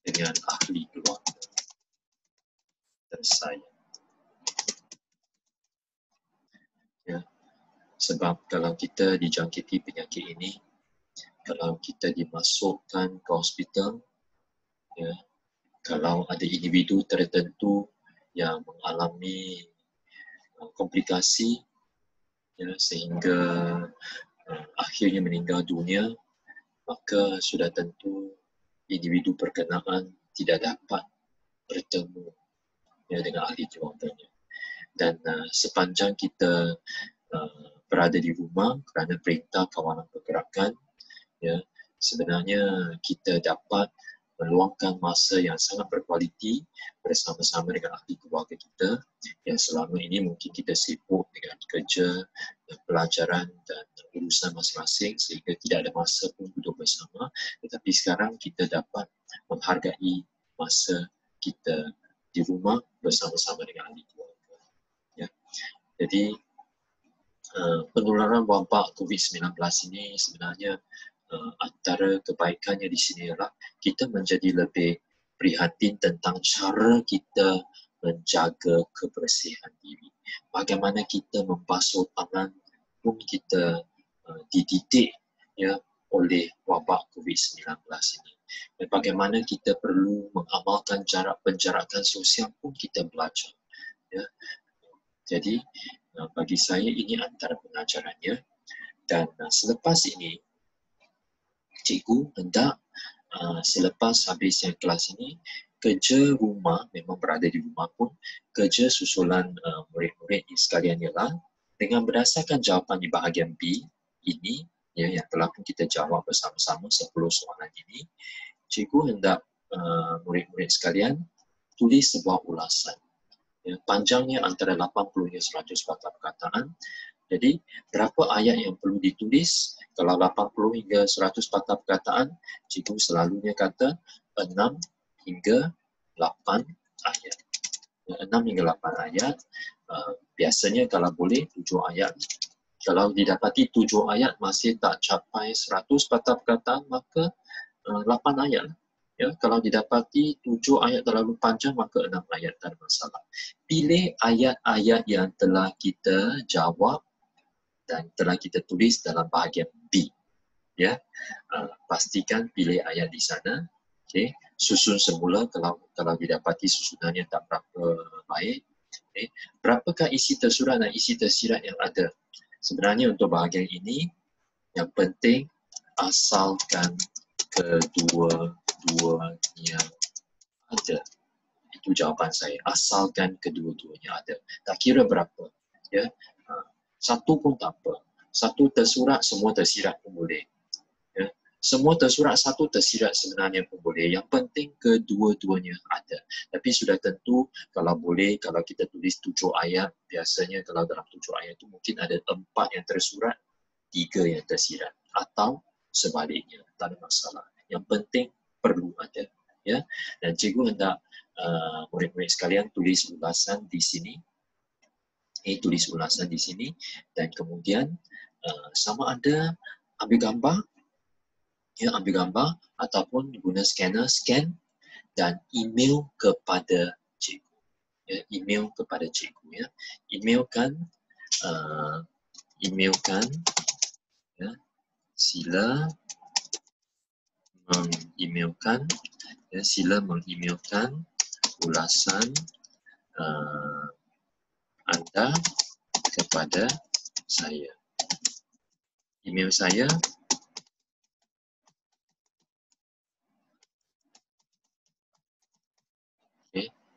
dengan ahli keluarga tersayang. Ya, sebab kalau kita dijangkiti penyakit ini, kalau kita dimasukkan ke hospital, ya, kalau ada individu tertentu yang mengalami komplikasi, ya, sehingga akhirnya meninggal dunia, maka sudah tentu individu berkenaan tidak dapat bertemu dengan ahli keluarganya. Dan sepanjang kita berada di rumah kerana perintah kawalan pergerakan, ya, sebenarnya kita dapat meluangkan masa yang sangat berkualiti bersama-sama dengan ahli keluarga kita yang selama ini mungkin kita sibuk dengan kerja, dan pelajaran dan urusan masing-masing sehingga tidak ada masa pun duduk bersama. Tetapi sekarang kita dapat menghargai masa kita di rumah bersama-sama dengan ahli keluarga. Ya. Jadi penularan wabak COVID-19 ini sebenarnya antara kebaikannya di sini ialah kita menjadi lebih prihatin tentang cara kita menjaga kebersihan diri. Bagaimana kita membasuh tangan pun kita dididik ya oleh wabak COVID-19 ini. Dan bagaimana kita perlu mengamalkan jarak penjarakan sosial pun kita belajar. Ya. Jadi bagi saya ini antara pengajarannya dan selepas ini cikgu hendak selepas habisnya kelas ini kerja rumah memang berada di rumah pun kerja susulan murid-murid sekalian ialah dengan berdasarkan jawapan di bahagian B ini ya yang telah pun kita jawab bersama-sama 10 soalan ini cikgu hendak murid-murid sekalian tulis sebuah ulasan. Ya, panjangnya antara 80 hingga 100 patah perkataan. Jadi, berapa ayat yang perlu ditulis? Kalau 80 hingga 100 patah perkataan, cikgu selalunya kata 6 hingga 8 ayat. 6 hingga 8 ayat, biasanya kalau boleh 7 ayat. Kalau didapati 7 ayat masih tak capai 100 patah perkataan, maka 8 ayat. Ya, kalau didapati 7 ayat terlalu panjang, maka 6 ayat tak ada masalah. Pilih ayat-ayat yang telah kita jawab dan telah kita tulis dalam bahagian B. Ya, pastikan pilih ayat di sana. Okay. Susun semula kalau didapati susunannya tak berapa baik. Okay. Berapakah isi tersurat dan isi tersirat yang ada? Sebenarnya untuk bahagian ini, yang penting asalkan kedua-duanya ada. Itu jawapan saya. Asalkan kedua-duanya ada. Tak kira berapa. Ya. Satu pun tak apa. Satu tersurat, semua tersirat pun boleh. Ya. Semua tersurat, satu tersirat sebenarnya pun boleh. Yang penting kedua-duanya ada. Tapi sudah tentu kalau boleh, kalau kita tulis 7 ayat, biasanya kalau dalam 7 ayat itu mungkin ada 4 yang tersurat, 3 yang tersirat. Atau sebaliknya, tak ada masalah. Yang penting perlu ada. Ya. Dan cikgu hendak murid-murid sekalian tulis ulasan di sini. Tulis ulasan di sini dan kemudian sama ada ambil gambar, ya ambil gambar ataupun guna scanner, scan dan email kepada cikgu. Ya, email kepada cikgu. Ya. Emailkan ya, sila mengemailkan ulasan anda kepada saya. Email saya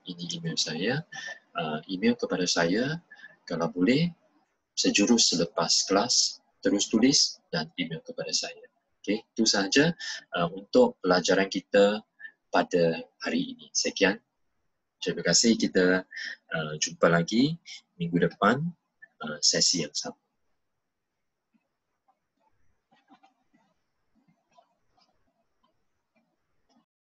ini email saya. Email kepada saya kalau boleh sejurus selepas kelas terus tulis dan email kepada saya. Okey, itu sahaja untuk pelajaran kita pada hari ini. Sekian. Terima kasih. Kita jumpa lagi minggu depan sesi yang sama.